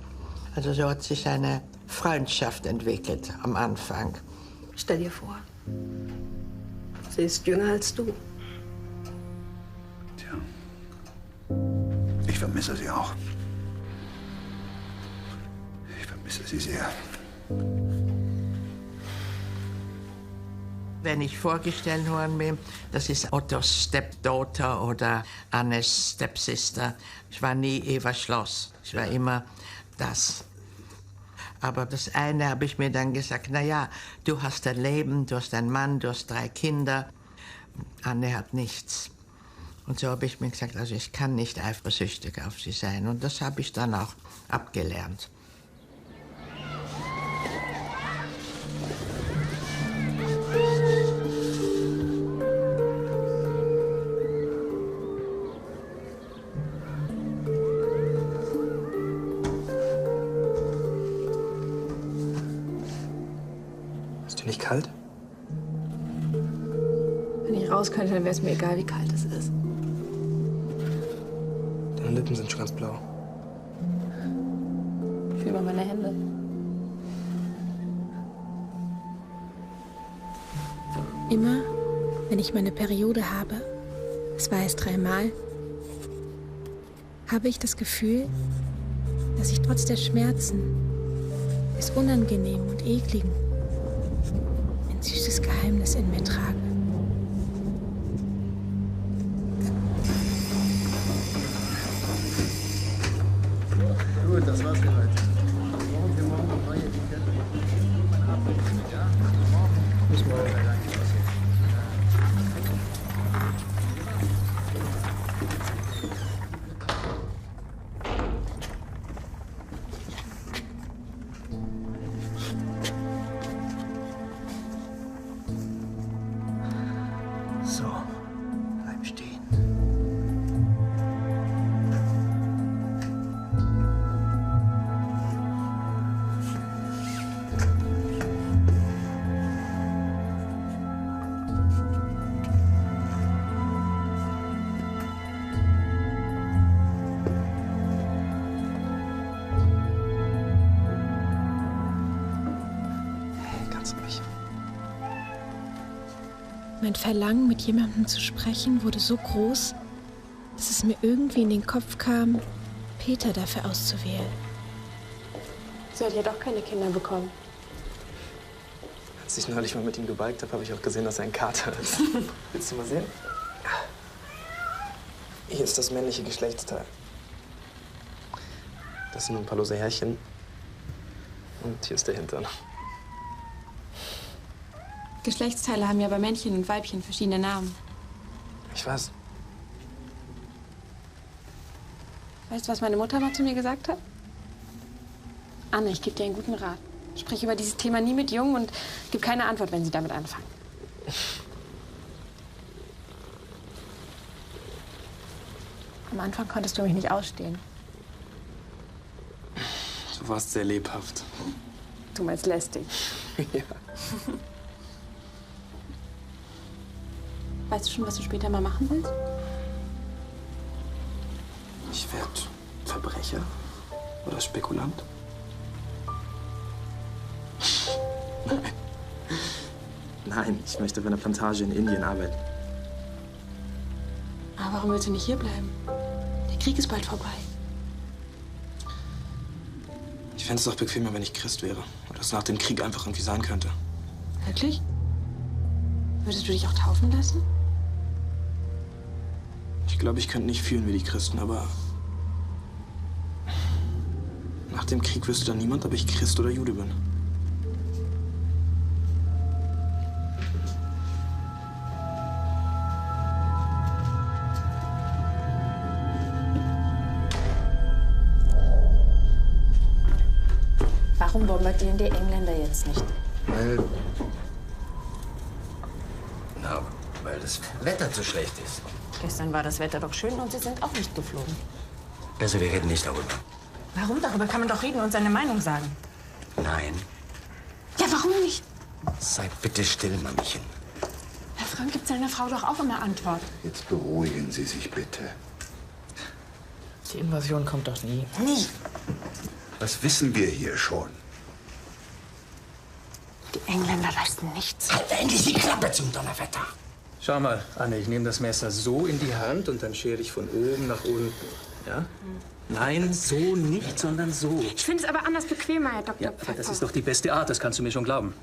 Also so hat sich eine Freundschaft entwickelt am Anfang. Stell dir vor, sie ist jünger als du. Ich vermisse sie auch. Misse Sie sehr. Wenn ich vorgestellt worden bin, das ist Ottos Stepdaughter oder Annes Stepsister. Ich war nie Eva Schloss. Ich war immer das. Aber das eine habe ich mir dann gesagt, na ja, du hast ein Leben, du hast einen Mann, du hast 3 Kinder. Anne hat nichts. Und so habe ich mir gesagt, also ich kann nicht eifersüchtig auf sie sein. Und das habe ich dann auch abgelernt. Ist dir nicht kalt? Wenn ich raus könnte, dann wäre es mir egal, wie kalt es ist. Deine Lippen sind schon ganz blau. Fühl mal meine Hände. Immer, wenn ich meine Periode habe, es war es 3-mal, habe ich das Gefühl, dass ich trotz der Schmerzen, des Unangenehmen und Ekligen, ein süßes Geheimnis in mir trage. Gut, das war's für heute. Brauchen wir morgen noch neue Etiketten? Mein Abend, ja? Morgen muss morgen allein passieren. So, bleib stehen. Ganz ruhig. Mein Verlangen, mit jemandem zu sprechen, wurde so groß, dass es mir irgendwie in den Kopf kam, Peter dafür auszuwählen. Sie hat ja doch keine Kinder bekommen. Als ich neulich mal mit ihm gebalgt habe, habe ich auch gesehen, dass er ein Kater ist. Willst du mal sehen? Hier ist das männliche Geschlechtsteil. Das sind ein paar lose Härchen. Und hier ist der Hintern. Geschlechtsteile haben ja bei Männchen und Weibchen verschiedene Namen. Ich weiß. Weißt du, was meine Mutter mal zu mir gesagt hat? Anne, ich gebe dir einen guten Rat. Sprich über dieses Thema nie mit Jungen und gib keine Antwort, wenn sie damit anfangen. Am Anfang konntest du mich nicht ausstehen. Du warst sehr lebhaft. Du meinst lästig. Ja. Weißt du schon, was du später mal machen willst? Ich werde Verbrecher oder Spekulant. Nein. Nein, ich möchte auf einer Plantage in Indien arbeiten. Aber warum willst du nicht hier bleiben? Der Krieg ist bald vorbei. Ich fände es doch bequemer, wenn ich Christ wäre. Oder es nach dem Krieg einfach irgendwie sein könnte. Wirklich? Würdest du dich auch taufen lassen? Ich glaube, ich könnte nicht fühlen wie die Christen, aber nach dem Krieg wüsste dann niemand, ob ich Christ oder Jude bin. Warum bombardieren die Engländer jetzt nicht? Weil das Wetter zu schlecht ist. Gestern war das Wetter doch schön und sie sind auch nicht geflogen. Also wir reden nicht darüber. Warum? Darüber kann man doch reden und seine Meinung sagen. Nein. Ja, warum nicht? Sei bitte still, Mamichen. Herr Frank gibt seiner Frau doch auch immer Antwort. Jetzt beruhigen Sie sich bitte. Die Invasion kommt doch nie. Nie. Was wissen wir hier schon? Die Engländer leisten nichts. Halt endlich die Klappe zum Donnerwetter. Schau mal, Anne, ich nehme das Messer so in die Hand und dann schere ich von oben nach unten. Ja? Nein, so nicht, sondern so. Ich finde es aber anders bequemer, Herr Dr. Ja, Pfeffer. das ist doch die beste Art, das kannst du mir schon glauben.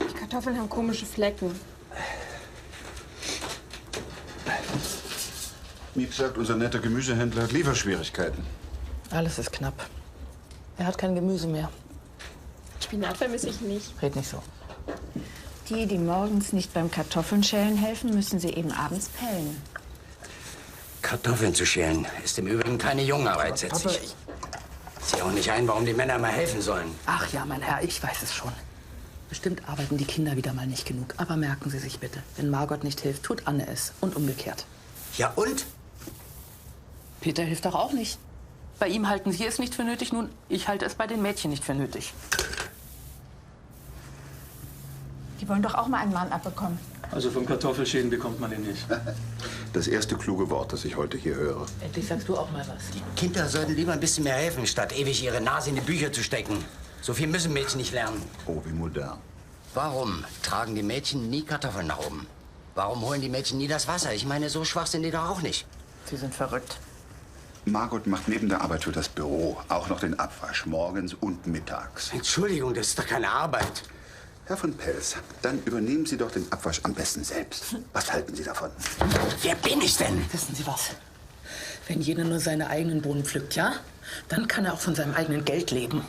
Die Kartoffeln haben komische Flecken. Miep sagt, unser netter Gemüsehändler hat Lieferschwierigkeiten. Alles ist knapp. Er hat kein Gemüse mehr. Spinat vermisse ich nicht. Red nicht so. Die morgens nicht beim Kartoffeln schälen helfen, müssen sie eben abends pellen. Kartoffeln zu schälen ist im Übrigen keine Jungarbeit, setze ich. Sehe auch nicht ein, warum die Männer mal helfen sollen. Ach ja, mein Herr, ich weiß es schon. Bestimmt arbeiten die Kinder wieder mal nicht genug. Aber merken Sie sich bitte, wenn Margot nicht hilft, tut Anne es. Und umgekehrt. Ja, und? Peter hilft doch auch nicht. Bei ihm halten Sie es nicht für nötig, nun, ich halte es bei den Mädchen nicht für nötig. Die wollen doch auch mal einen Mann abbekommen. Also vom Kartoffelschälen bekommt man den nicht. Das erste kluge Wort, das ich heute hier höre. Endlich sagst du auch mal was. Die Kinder sollten lieber ein bisschen mehr helfen, statt ewig ihre Nase in die Bücher zu stecken. So viel müssen Mädchen nicht lernen. Oh, wie modern. Warum tragen die Mädchen nie Kartoffeln nach oben? Warum holen die Mädchen nie das Wasser? Ich meine, so schwach sind die doch auch nicht. Sie sind verrückt. Margot macht neben der Arbeit für das Büro auch noch den Abwasch, morgens und mittags. Entschuldigung, das ist doch keine Arbeit. Herr von Pels, dann übernehmen Sie doch den Abwasch am besten selbst. Was halten Sie davon? Wer bin ich denn? Wissen Sie was? Wenn jeder nur seine eigenen Bohnen pflückt, ja? Dann kann er auch von seinem eigenen Geld leben.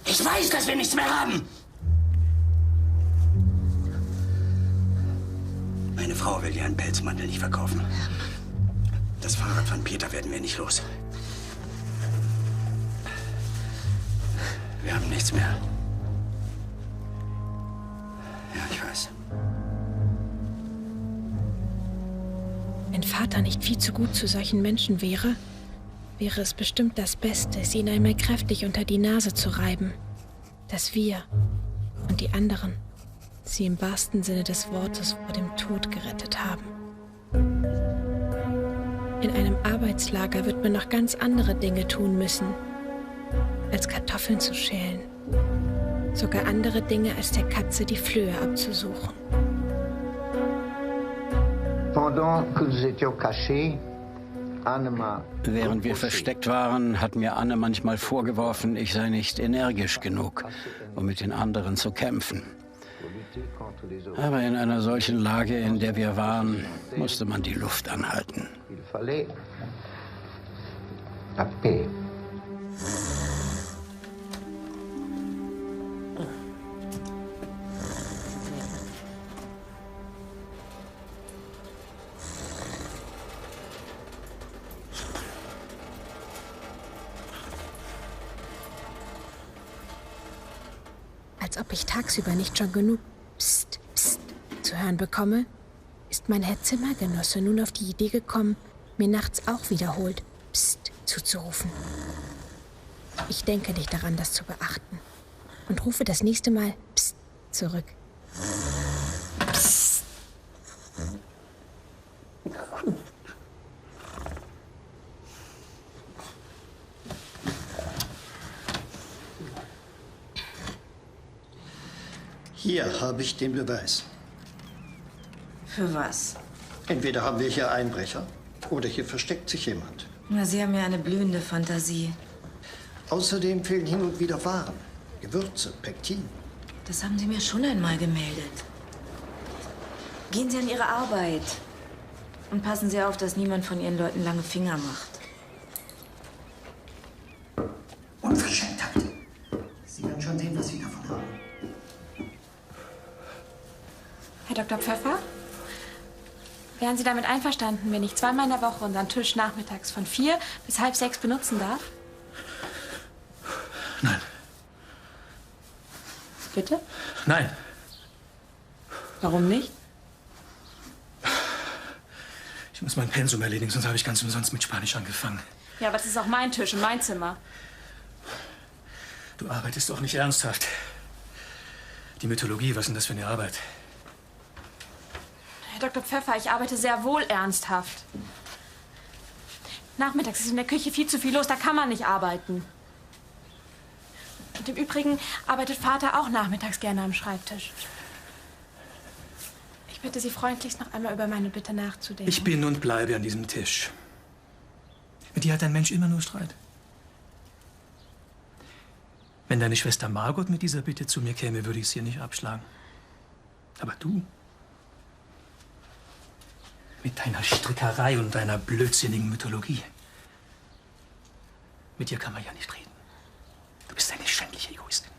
Ich weiß, dass wir nichts mehr haben. Meine Frau will ihren Pelzmantel nicht verkaufen. Das Fahrrad von Peter werden wir nicht los. Wir haben nichts mehr. Ja, ich weiß. Wenn Vater nicht viel zu gut zu solchen Menschen wäre, wäre es bestimmt das Beste, sie ihn einmal kräftig unter die Nase zu reiben. Dass wir und die anderen sie im wahrsten Sinne des Wortes vor dem Tod gerettet haben. In einem Arbeitslager wird man noch ganz andere Dinge tun müssen, als Kartoffeln zu schälen. Sogar andere Dinge, als der Katze die Flöhe abzusuchen. Während wir versteckt waren, hat mir Anne manchmal vorgeworfen, ich sei nicht energisch genug, um mit den anderen zu kämpfen. Aber in einer solchen Lage, in der wir waren, musste man die Luft anhalten. Als ob ich tagsüber nicht schon genug Psst, Psst zu hören bekomme, ist mein Herr Zimmergenosse nun auf die Idee gekommen, mir nachts auch wiederholt Psst zuzurufen. Ich denke nicht daran, das zu beachten und rufe das nächste Mal Psst zurück. Psst. Hier habe ich den Beweis. Für was? Entweder haben wir hier Einbrecher oder hier versteckt sich jemand. Na, Sie haben ja eine blühende Fantasie. Außerdem fehlen hin und wieder Waren. Gewürze, Pektin. Das haben Sie mir schon einmal gemeldet. Gehen Sie an Ihre Arbeit. Und passen Sie auf, dass niemand von Ihren Leuten lange Finger macht. Unverschämtheit. Sie werden schon sehen, was Sie davon haben. Herr Dr. Pfeffer? Wären Sie damit einverstanden, wenn ich zweimal in der Woche unseren Tisch nachmittags von 4 bis halb 6 benutzen darf? Nein. Bitte? Nein. Warum nicht? Ich muss mein Pensum erledigen, sonst habe ich ganz umsonst mit Spanisch angefangen. Ja, aber das ist auch mein Tisch und mein Zimmer. Du arbeitest doch nicht ernsthaft. Die Mythologie, was ist denn das für eine Arbeit? Herr Dr. Pfeffer, ich arbeite sehr wohl ernsthaft. Nachmittags ist in der Küche viel zu viel los, da kann man nicht arbeiten. Und im Übrigen arbeitet Vater auch nachmittags gerne am Schreibtisch. Ich bitte Sie freundlichst noch einmal über meine Bitte nachzudenken. Ich bin und bleibe an diesem Tisch. Mit dir hat ein Mensch immer nur Streit. Wenn deine Schwester Margot mit dieser Bitte zu mir käme, würde ich es hier nicht abschlagen. Aber du? Mit deiner Strickerei und deiner blödsinnigen Mythologie. Mit dir kann man ja nicht reden. Du bist eine schändliche Egoistin.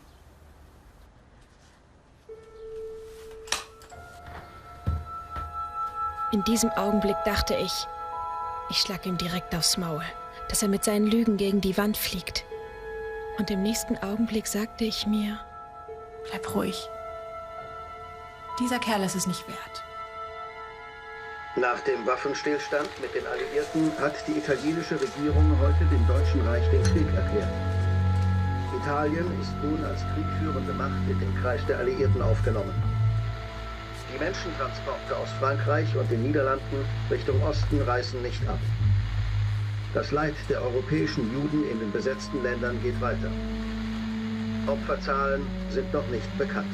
In diesem Augenblick dachte ich schlag ihm direkt aufs Maul, dass er mit seinen Lügen gegen die Wand fliegt. Und im nächsten Augenblick sagte ich mir, bleib ruhig. Dieser Kerl ist es nicht wert. Nach dem Waffenstillstand mit den Alliierten hat die italienische Regierung heute dem Deutschen Reich den Krieg erklärt. Italien ist nun als kriegführende Macht in den Kreis der Alliierten aufgenommen. Die Menschentransporte aus Frankreich und den Niederlanden Richtung Osten reißen nicht ab. Das Leid der europäischen Juden in den besetzten Ländern geht weiter. Opferzahlen sind noch nicht bekannt.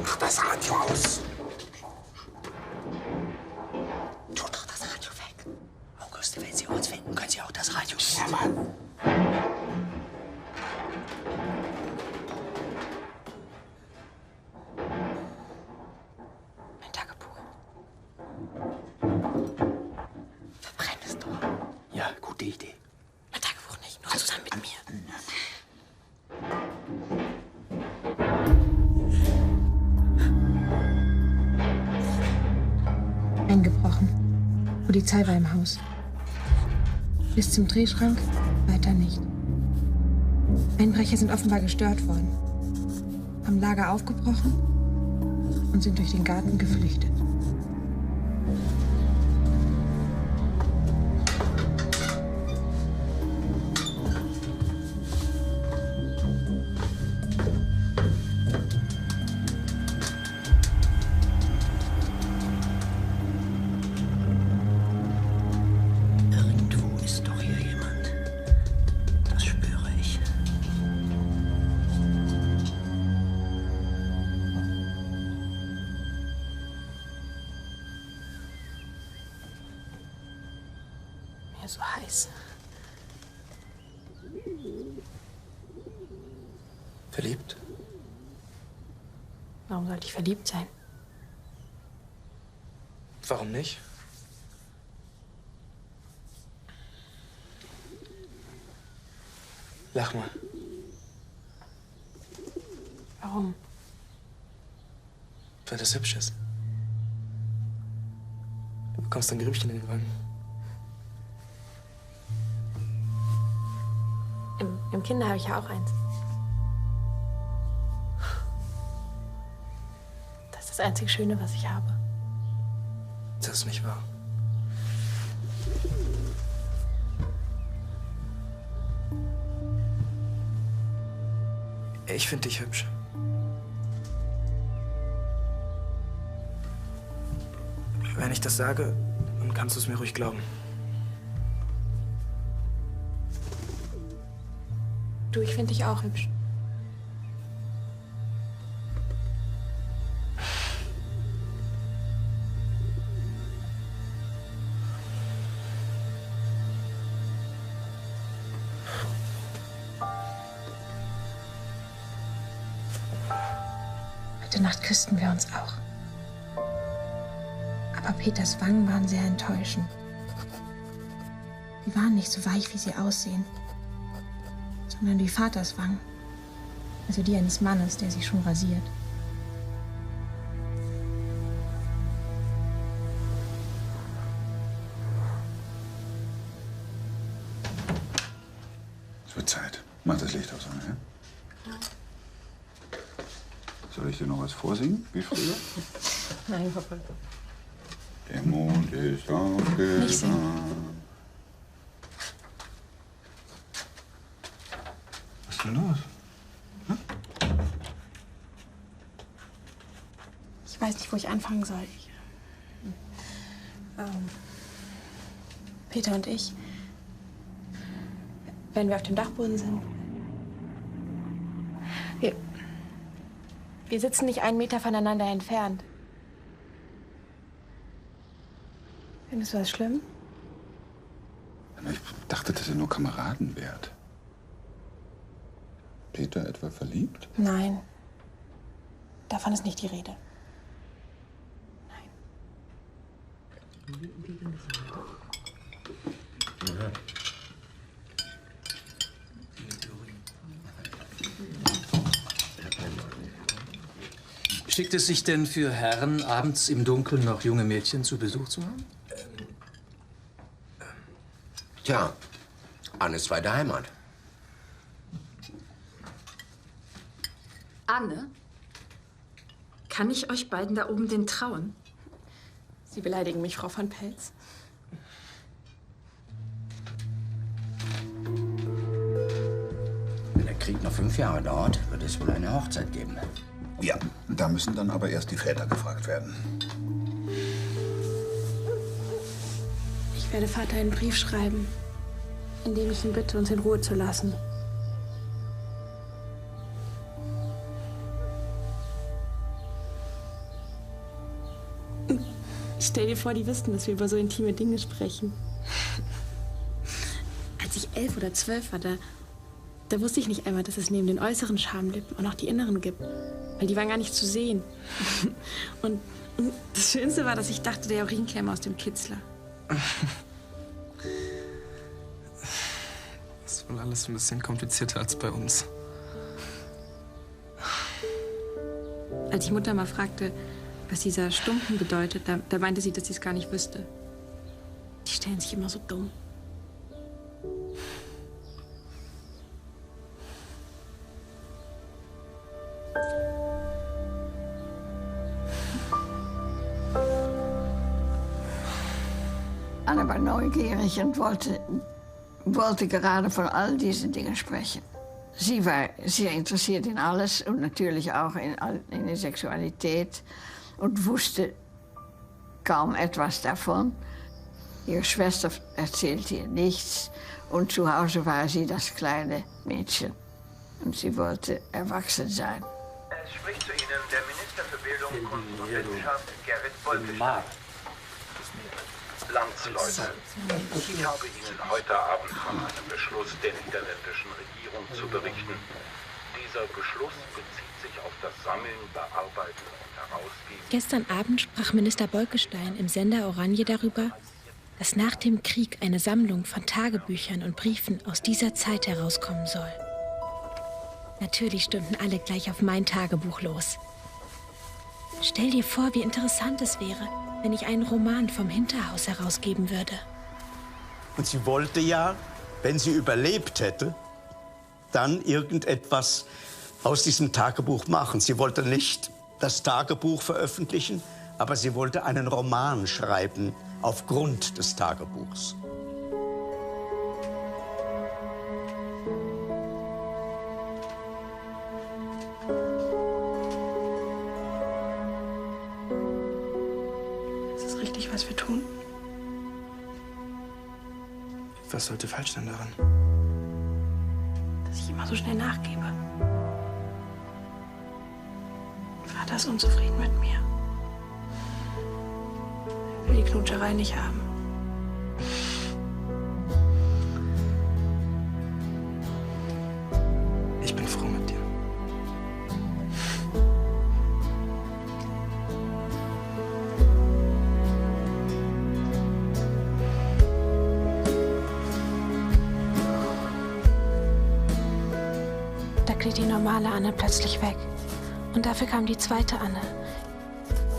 Mach das Radio aus! Tu doch das Radio weg. Auguste, wenn Sie uns finden, können Sie auch das Radio Ja, Mann. Mein Tagebuch. Verbrenn es doch. Ja, gute Idee. Mein Tagebuch nicht, nur zusammen mit mir. Eingebrochen. Polizei war im Haus. Bis zum Drehschrank, weiter nicht. Einbrecher sind offenbar gestört worden. Am Lager aufgebrochen und sind durch den Garten geflüchtet. Irgendwo ist doch hier jemand. Das spüre ich. Mir ist so heiß. Verliebt? Warum sollte ich verliebt sein? Warum nicht? Lach mal. Warum? Weil das hübsch ist. Du bekommst ein Gerübchen in den Wangen. Im Kinder habe ich ja auch eins. Das ist das einzig Schöne, was ich habe. Das ist nicht wahr. Ich finde dich hübsch. Wenn ich das sage, dann kannst du es mir ruhig glauben. Du, ich finde dich auch hübsch. Heute Nacht küssten wir uns auch. Aber Peters Wangen waren sehr enttäuschend. Die waren nicht so weich, wie sie aussehen, sondern wie Vaters Wangen. Also die eines Mannes, der sich schon rasiert. Es wird Zeit. Mach das Licht aus, ja? Soll ich dir noch was vorsingen, wie früher? Nein, Papa. Der Mond ist aufgegangen. Nicht singen. Was ist denn los? Ich weiß nicht, wo ich anfangen soll. Peter und ich, wenn wir auf dem Dachboden sind. Wir sitzen nicht 1 Meter voneinander entfernt. Findest du das schlimm? Ich dachte, dass ihr nur Kameraden wärt. Peter etwa verliebt? Nein. Davon ist nicht die Rede. Schickt es sich denn für Herren, abends im Dunkeln noch junge Mädchen zu Besuch zu haben? Tja, Annes zweite Heimat. Anne? Kann ich euch beiden da oben denn trauen? Sie beleidigen mich, Frau von Pelz. Wenn der Krieg noch 5 Jahre dauert, wird es wohl eine Hochzeit geben. Ja, da müssen dann aber erst die Väter gefragt werden. Ich werde Vater einen Brief schreiben, in dem ich ihn bitte, uns in Ruhe zu lassen. Stell dir vor, die wüssten, dass wir über so intime Dinge sprechen. Als ich 11 oder 12 war, da wusste ich nicht einmal, dass es neben den äußeren Schamlippen auch noch die inneren gibt. Weil die waren gar nicht zu sehen. Und das Schönste war, dass ich dachte, der Urin käme aus dem Kitzler. Das ist wohl alles ein bisschen komplizierter als bei uns. Als ich Mutter mal fragte, was dieser Stumpen bedeutet, da meinte sie, dass sie es gar nicht wüsste. Die stellen sich immer so dumm. Anne war neugierig und wollte gerade von all diesen Dingen sprechen. Sie war sehr interessiert in alles und natürlich auch in die Sexualität und wusste kaum etwas davon. Ihre Schwester erzählte ihr nichts und zu Hause war sie das kleine Mädchen und sie wollte erwachsen sein. Es spricht zu Ihnen der Minister für Bildung, Kunst und Wissenschaft, Gerrit Bolkestein. Landsleute, ich habe Ihnen heute Abend von einem Beschluss der niederländischen Regierung zu berichten. Dieser Beschluss bezieht sich auf das Sammeln, Bearbeiten und Herausgeben. Gestern Abend sprach Minister Bolkestein im Sender Oranje darüber, dass nach dem Krieg eine Sammlung von Tagebüchern und Briefen aus dieser Zeit herauskommen soll. Natürlich stürmten alle gleich auf mein Tagebuch los. Stell dir vor, wie interessant es wäre, wenn ich einen Roman vom Hinterhaus herausgeben würde. Und sie wollte ja, wenn sie überlebt hätte, dann irgendetwas aus diesem Tagebuch machen. Sie wollte nicht das Tagebuch veröffentlichen, aber sie wollte einen Roman schreiben aufgrund des Tagebuchs. Was wir tun? Was sollte falsch sein daran? Dass ich immer so schnell nachgebe. Vater ist unzufrieden mit mir. Er will die Knutscherei nicht haben. Ich bin froh mit dir. Die normale Anne plötzlich weg. Und dafür kam die zweite Anne,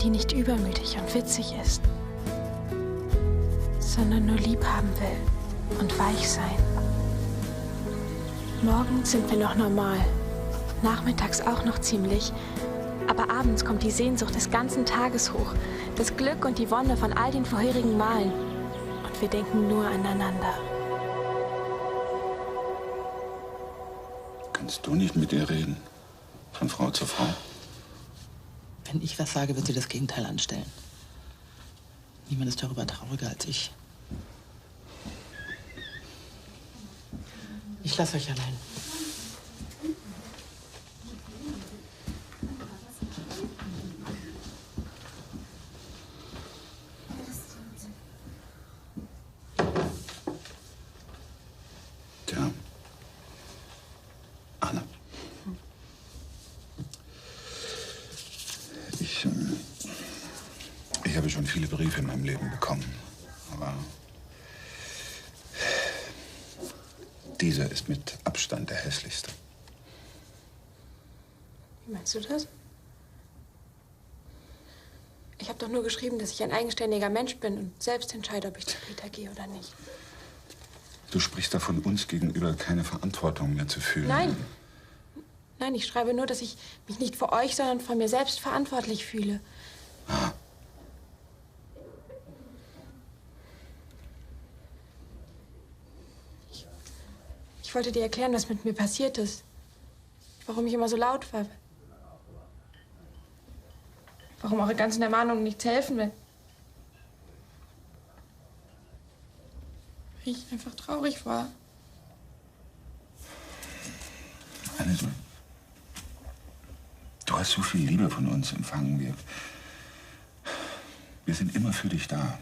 die nicht übermütig und witzig ist, sondern nur lieb haben will und weich sein. Morgens sind wir noch normal, nachmittags auch noch ziemlich, aber abends kommt die Sehnsucht des ganzen Tages hoch, das Glück und die Wonne von all den vorherigen Malen. Und wir denken nur aneinander. Kannst du nicht mit ihr reden? Von Frau zu Frau? Wenn ich was sage, wird sie das Gegenteil anstellen. Niemand ist darüber trauriger als ich. Ich lasse euch allein. Tja, Anne. Ich habe schon viele Briefe in meinem Leben bekommen, aber dieser ist mit Abstand der hässlichste. Wie meinst du das? Ich habe doch nur geschrieben, dass ich ein eigenständiger Mensch bin und selbst entscheide, ob ich zu Peter gehe oder nicht. Du sprichst davon, uns gegenüber keine Verantwortung mehr zu fühlen. Nein. Nein, ich schreibe nur, dass ich mich nicht vor euch, sondern vor mir selbst verantwortlich fühle. Ich wollte dir erklären, was mit mir passiert ist. Warum ich immer so laut war. Warum eure ganzen Ermahnungen nichts helfen, wenn ich einfach traurig war. Anne, du hast so viel Liebe von uns empfangen. Wir sind immer für dich da.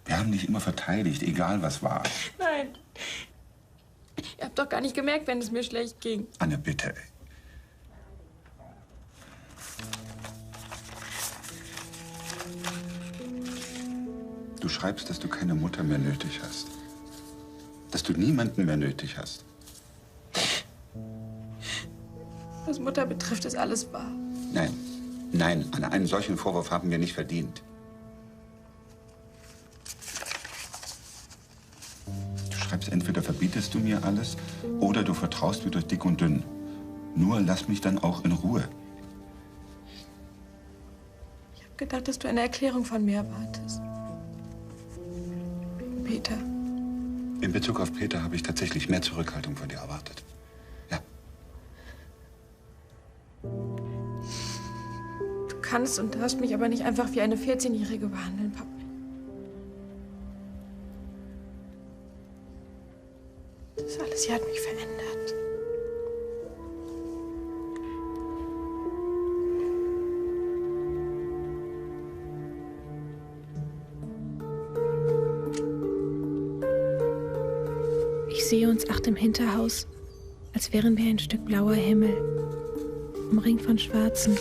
Wir haben dich immer verteidigt, egal was war. Nein. Ihr habt doch gar nicht gemerkt, wenn es mir schlecht ging. Anne, bitte. Du schreibst, dass du keine Mutter mehr nötig hast. Dass du niemanden mehr nötig hast. Was Mutter betrifft, ist alles wahr. Nein, nein, Anne, einen solchen Vorwurf haben wir nicht verdient. Du schreibst, entweder verbietest du mir alles oder du vertraust mir durch dick und dünn. Nur lass mich dann auch in Ruhe. Ich habe gedacht, dass du eine Erklärung von mir erwartest. Wegen Peter. In Bezug auf Peter habe ich tatsächlich mehr Zurückhaltung von dir erwartet. Du kannst und darfst mich aber nicht einfach wie eine 14-Jährige behandeln, Papa. Das alles hier hat mich verändert. Ich sehe uns 8 im Hinterhaus, als wären wir ein Stück blauer Himmel, umringt von schwarzen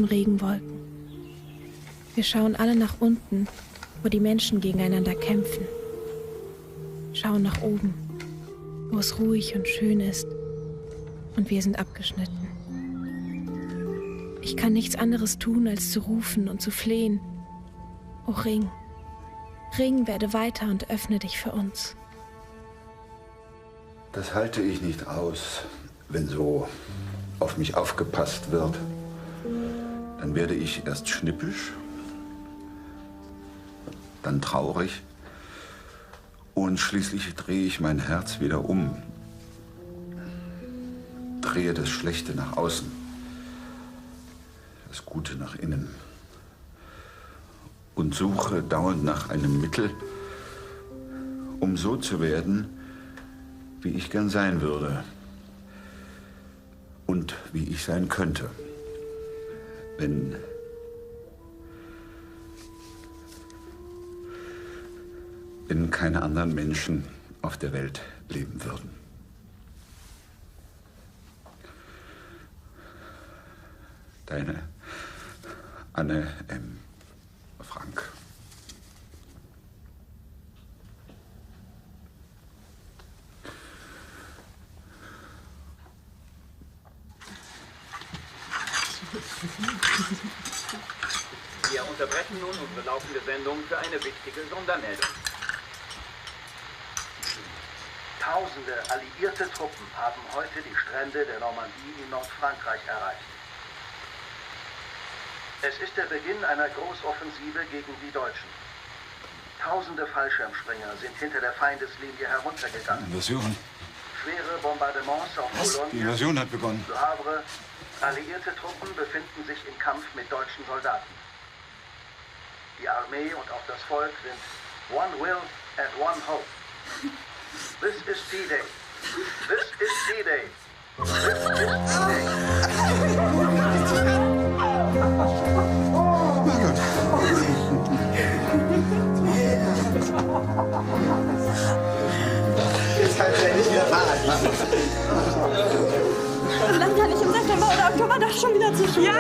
Regenwolken. Wir schauen alle nach unten, wo die Menschen gegeneinander kämpfen. Schauen nach oben, wo es ruhig und schön ist. Und wir sind abgeschnitten. Ich kann nichts anderes tun, als zu rufen und zu flehen. O Ring, Ring, werde weiter und öffne dich für uns. Das halte ich nicht aus, wenn so auf mich aufgepasst wird. Dann werde ich erst schnippisch, dann traurig und schließlich drehe ich mein Herz wieder um. Drehe das Schlechte nach außen, das Gute nach innen und suche dauernd nach einem Mittel, um so zu werden, wie ich gern sein würde und wie ich sein könnte, wenn keine anderen Menschen auf der Welt leben würden. Deine Anne M. Frank. Wir unterbrechen nun unsere laufende Sendung für eine wichtige Sondermeldung. Tausende alliierte Truppen haben heute die Strände der Normandie in Nordfrankreich erreicht. Es ist der Beginn einer Großoffensive gegen die Deutschen. Tausende Fallschirmspringer sind hinter der Feindeslinie heruntergegangen. Invasion. Schwere Bombardements auf Boulogne. Die Invasion hat begonnen. Le Havre. Alliierte Truppen befinden sich im Kampf mit deutschen Soldaten. Die Armee und auch das Volk sind one will and one hope. This is D-Day. This is D-Day. This is D-Day. Jetzt kannst du endlich wieder Fahrrad machen. Und dann kann ich im September oder Oktober doch schon wieder zur Schule. Ja.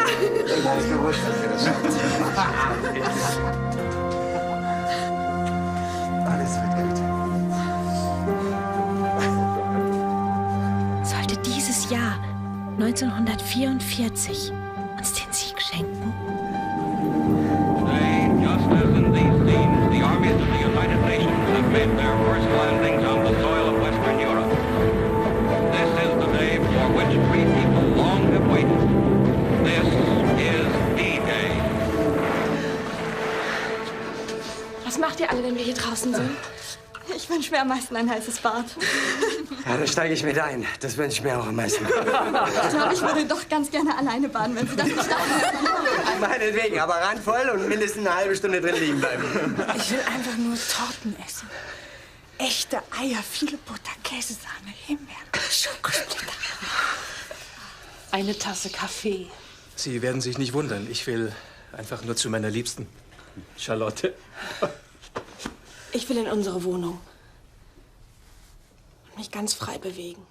Ich hab's gewusst, dass wir das schaffen. Alles wird gut. Sollte dieses Jahr 1944 uns den Sieg schenken? Today, just as in these scenes, the armies of the United Nations have made their first landings on the soil of Western Europe. This is the day for which free people long have waited. This is D-Day. Was macht ihr alle, wenn wir hier draußen sind? Ich wünsche mir am meisten ein heißes Bad. Ja, da steige ich mit ein. Das wünsche ich mir auch am meisten. Ich glaube, ich würde doch ganz gerne alleine baden, wenn Sie das nicht darf. Meinetwegen, aber randvoll und mindestens eine halbe Stunde drin liegen bleiben. Ich will einfach nur Torten essen. Echte Eier, viele Butter, Käsesahne, Himbeeren, Schokosplitter. Eine Tasse Kaffee. Sie werden sich nicht wundern. Ich will einfach nur zu meiner Liebsten, Charlotte. Ich will in unsere Wohnung. Und mich ganz frei bewegen.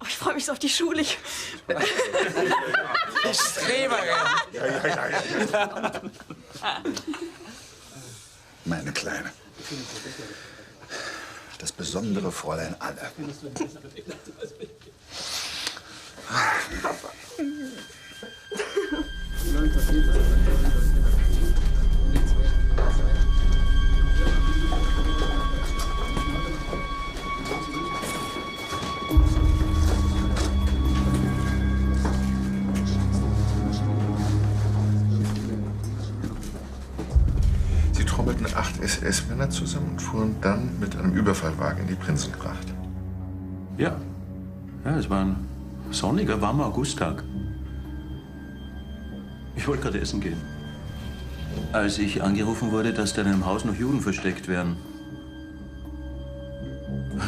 Oh, ich freue mich so auf die Schule. Streberin. Ja. Meine Kleine. Das besondere Fräulein Anne. Sie trommelten 8 SS-Männer zusammen und fuhren dann mit einem Überfallwagen in die Prinzengracht. Ja. Ja, es war ein sonniger, warmer Augusttag. Ich wollte gerade essen gehen. Als ich angerufen wurde, dass da in einem Haus noch Juden versteckt wären.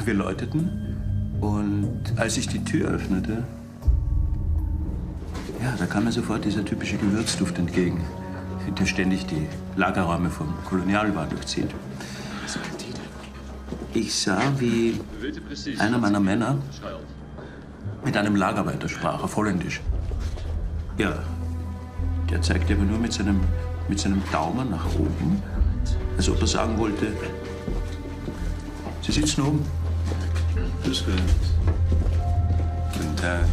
Wir läuteten und als ich die Tür öffnete, ja, da kam mir sofort dieser typische Gewürzduft entgegen, der ständig die Lagerräume vom Kolonialbahn durchzieht. Ich sah, wie einer meiner Männer mit einem Lagerarbeiter sprach, auf Holländisch. Ja, der zeigte aber nur mit seinem Daumen nach oben, als ob er sagen wollte, Sie sitzen oben. Das ist Guten Tag.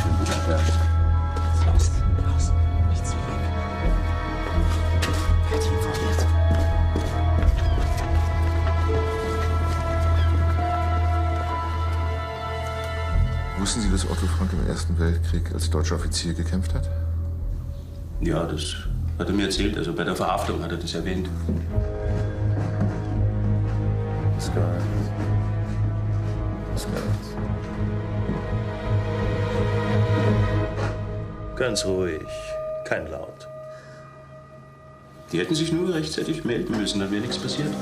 Schönen guten Tag. Los, los, nichts wie weg. Wer hat ihn informiert? Wussten Sie, dass Otto Frank im Ersten Weltkrieg als deutscher Offizier gekämpft hat? Ja, das hat er mir erzählt. Also bei der Verhaftung hat er das erwähnt. Ganz ruhig, kein Laut. Die hätten sich nur rechtzeitig melden müssen, dann wäre nichts passiert.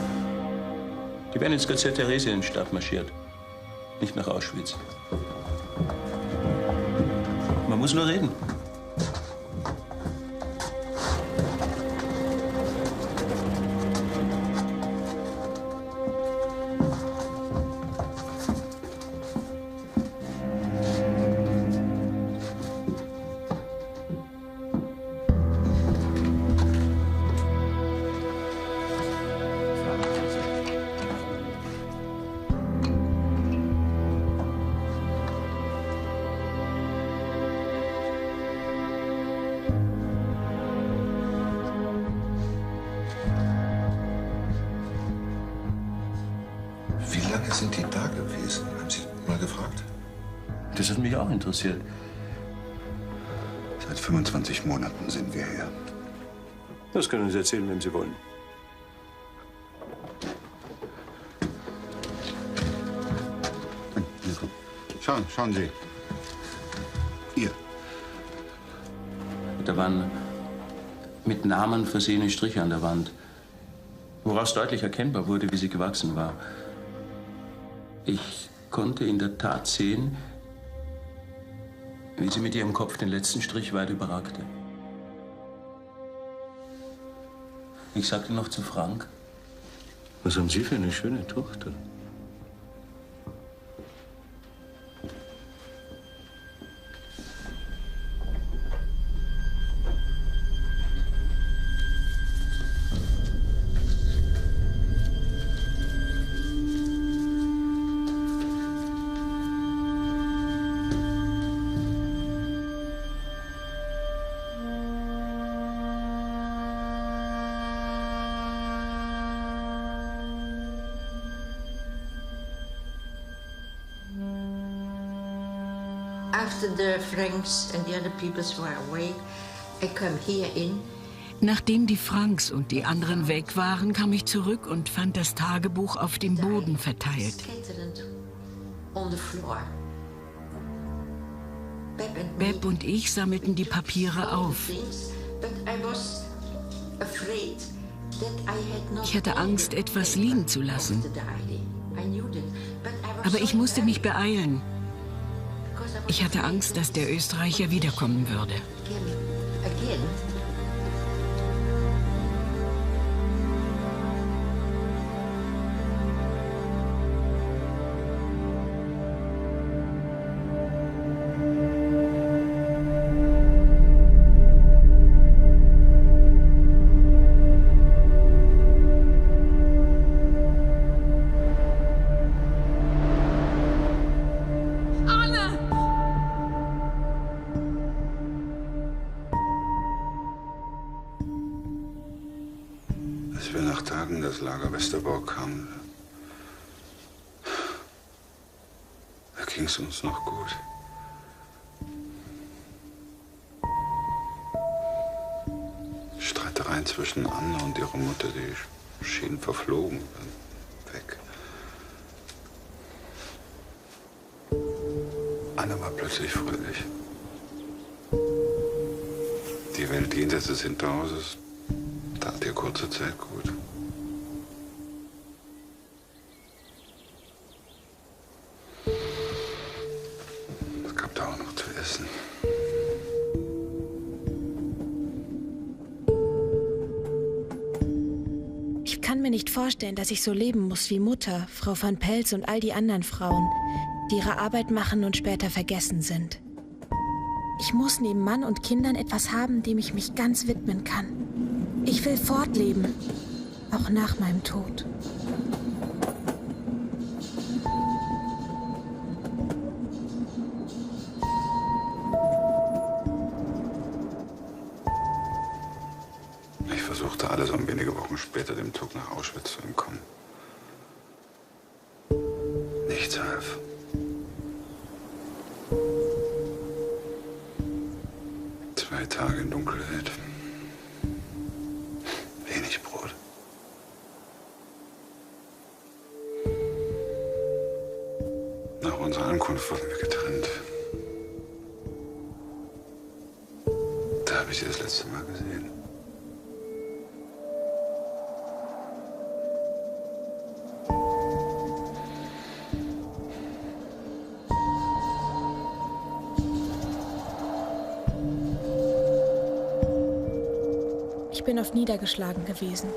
Die wären ins KZ Theresienstadt marschiert, nicht nach Auschwitz. Man muss nur reden. Wie lange sind die da gewesen? Haben Sie mal gefragt? Das hat mich auch interessiert. Seit 25 Monaten sind wir hier. Das können Sie erzählen, wenn Sie wollen. Schauen Sie. Ihr. Da waren mit Namen versehene Striche an der Wand. woraus deutlich erkennbar wurde, wie sie gewachsen war. Ich konnte in der Tat sehen, wie sie mit ihrem Kopf den letzten Strich weit überragte. Ich sagte noch zu Frank: Was haben Sie für eine schöne Tochter? After the Franks and the other peoples were away, I come here in. Nachdem die Franks und die anderen weg waren, kam ich zurück und fand das Tagebuch auf dem Boden verteilt. On the floor. Beb und ich sammelten die Papiere auf. Ich hatte Angst, etwas liegen zu lassen. Aber ich musste mich beeilen. Ich hatte Angst, dass der Österreicher wiederkommen würde. Als wir nach Tagen das Lager Westerbork kamen, da ging es uns noch gut. Streitereien zwischen Anna und ihrer Mutter, die schienen verflogen, weg. Anna war plötzlich fröhlich. Die Welt jenseits des Hinterhauses tat ihr kurze Zeit gut. Es gab da auch noch zu essen. Ich kann mir nicht vorstellen, dass ich so leben muss wie Mutter, Frau van Pelz und all die anderen Frauen, die ihre Arbeit machen und später vergessen sind. Ich muss neben Mann und Kindern etwas haben, dem ich mich ganz widmen kann. Ich will fortleben, auch nach meinem Tod. Ich versuchte alles, um wenige Wochen später dem Zug nach Auschwitz zu entkommen. Nichts half. Zwei Tage in Dunkelheit. Wenig Brot. Nach unserer Ankunft wurden wir getrennt. Da habe ich sie das letzte Mal gesehen. Ich bin oft niedergeschlagen gewesen,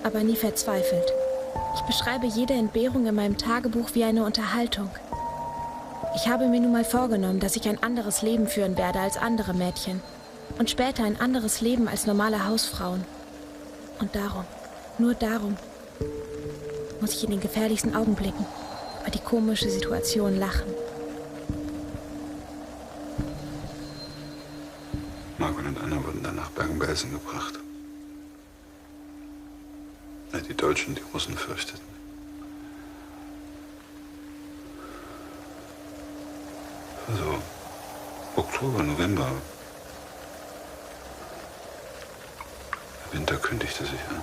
aber nie verzweifelt. Ich beschreibe jede Entbehrung in meinem Tagebuch wie eine Unterhaltung. Ich habe mir nun mal vorgenommen, dass ich ein anderes Leben führen werde als andere Mädchen und später ein anderes Leben als normale Hausfrauen. Und darum, nur darum, muss ich in den gefährlichsten Augenblicken über die komische Situation lachen. Margot und Anna wurden dann nach Bergen-Belsen gebracht. Die Deutschen die Russen fürchteten. Also Oktober, November. Der Winter kündigte sich an.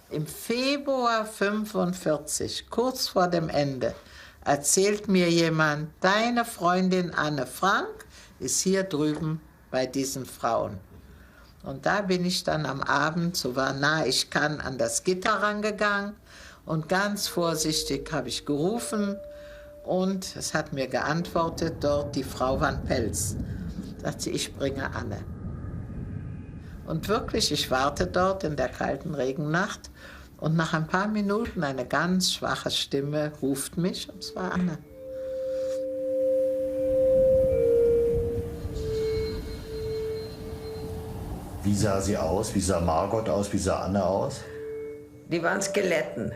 Im Februar 1945, kurz vor dem Ende, erzählt mir jemand, deine Freundin Anne Frank ist hier drüben bei diesen Frauen. Und da bin ich dann am Abend, so war nah ich kann, an das Gitter rangegangen und ganz vorsichtig habe ich gerufen und es hat mir geantwortet dort die Frau van Pels. Sagt sie, ich bringe Anne. Und wirklich, ich warte dort in der kalten Regennacht und nach ein paar Minuten eine ganz schwache Stimme ruft mich und es war Anne. Wie sah sie aus? Wie sah Margot aus? Wie sah Anne aus? Die waren Skeletten.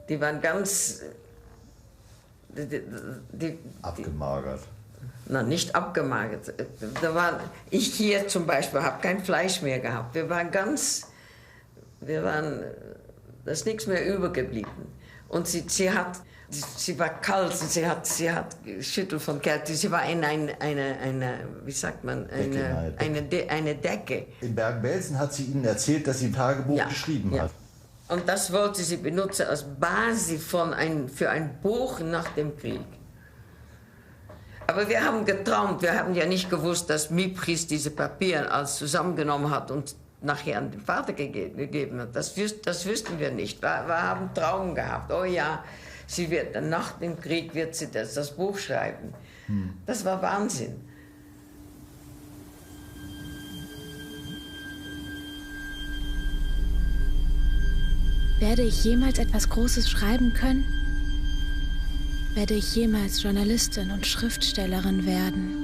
Die waren ganz... Abgemagert. Na, nicht abgemagert. Ich hier zum Beispiel habe kein Fleisch mehr gehabt. Da ist nichts mehr übergeblieben. Und sie war kalt, sie hat geschüttelt von Kälte. Sie war wie sagt man, eine Decke. In Bergen-Belsen hat sie Ihnen erzählt, dass sie ein Tagebuch geschrieben hat. Und das wollte sie benutzen als Basis für ein Buch nach dem Krieg. Aber wir haben geträumt, wir haben ja nicht gewusst, dass Mipris diese Papiere als zusammengenommen hat und nachher an den Vater gegeben hat. Das wüssten wir nicht. Wir haben Traum gehabt. Oh ja, nach dem Krieg wird sie das Buch schreiben. Das war Wahnsinn. Werde ich jemals etwas Großes schreiben können? Werde ich jemals Journalistin und Schriftstellerin werden?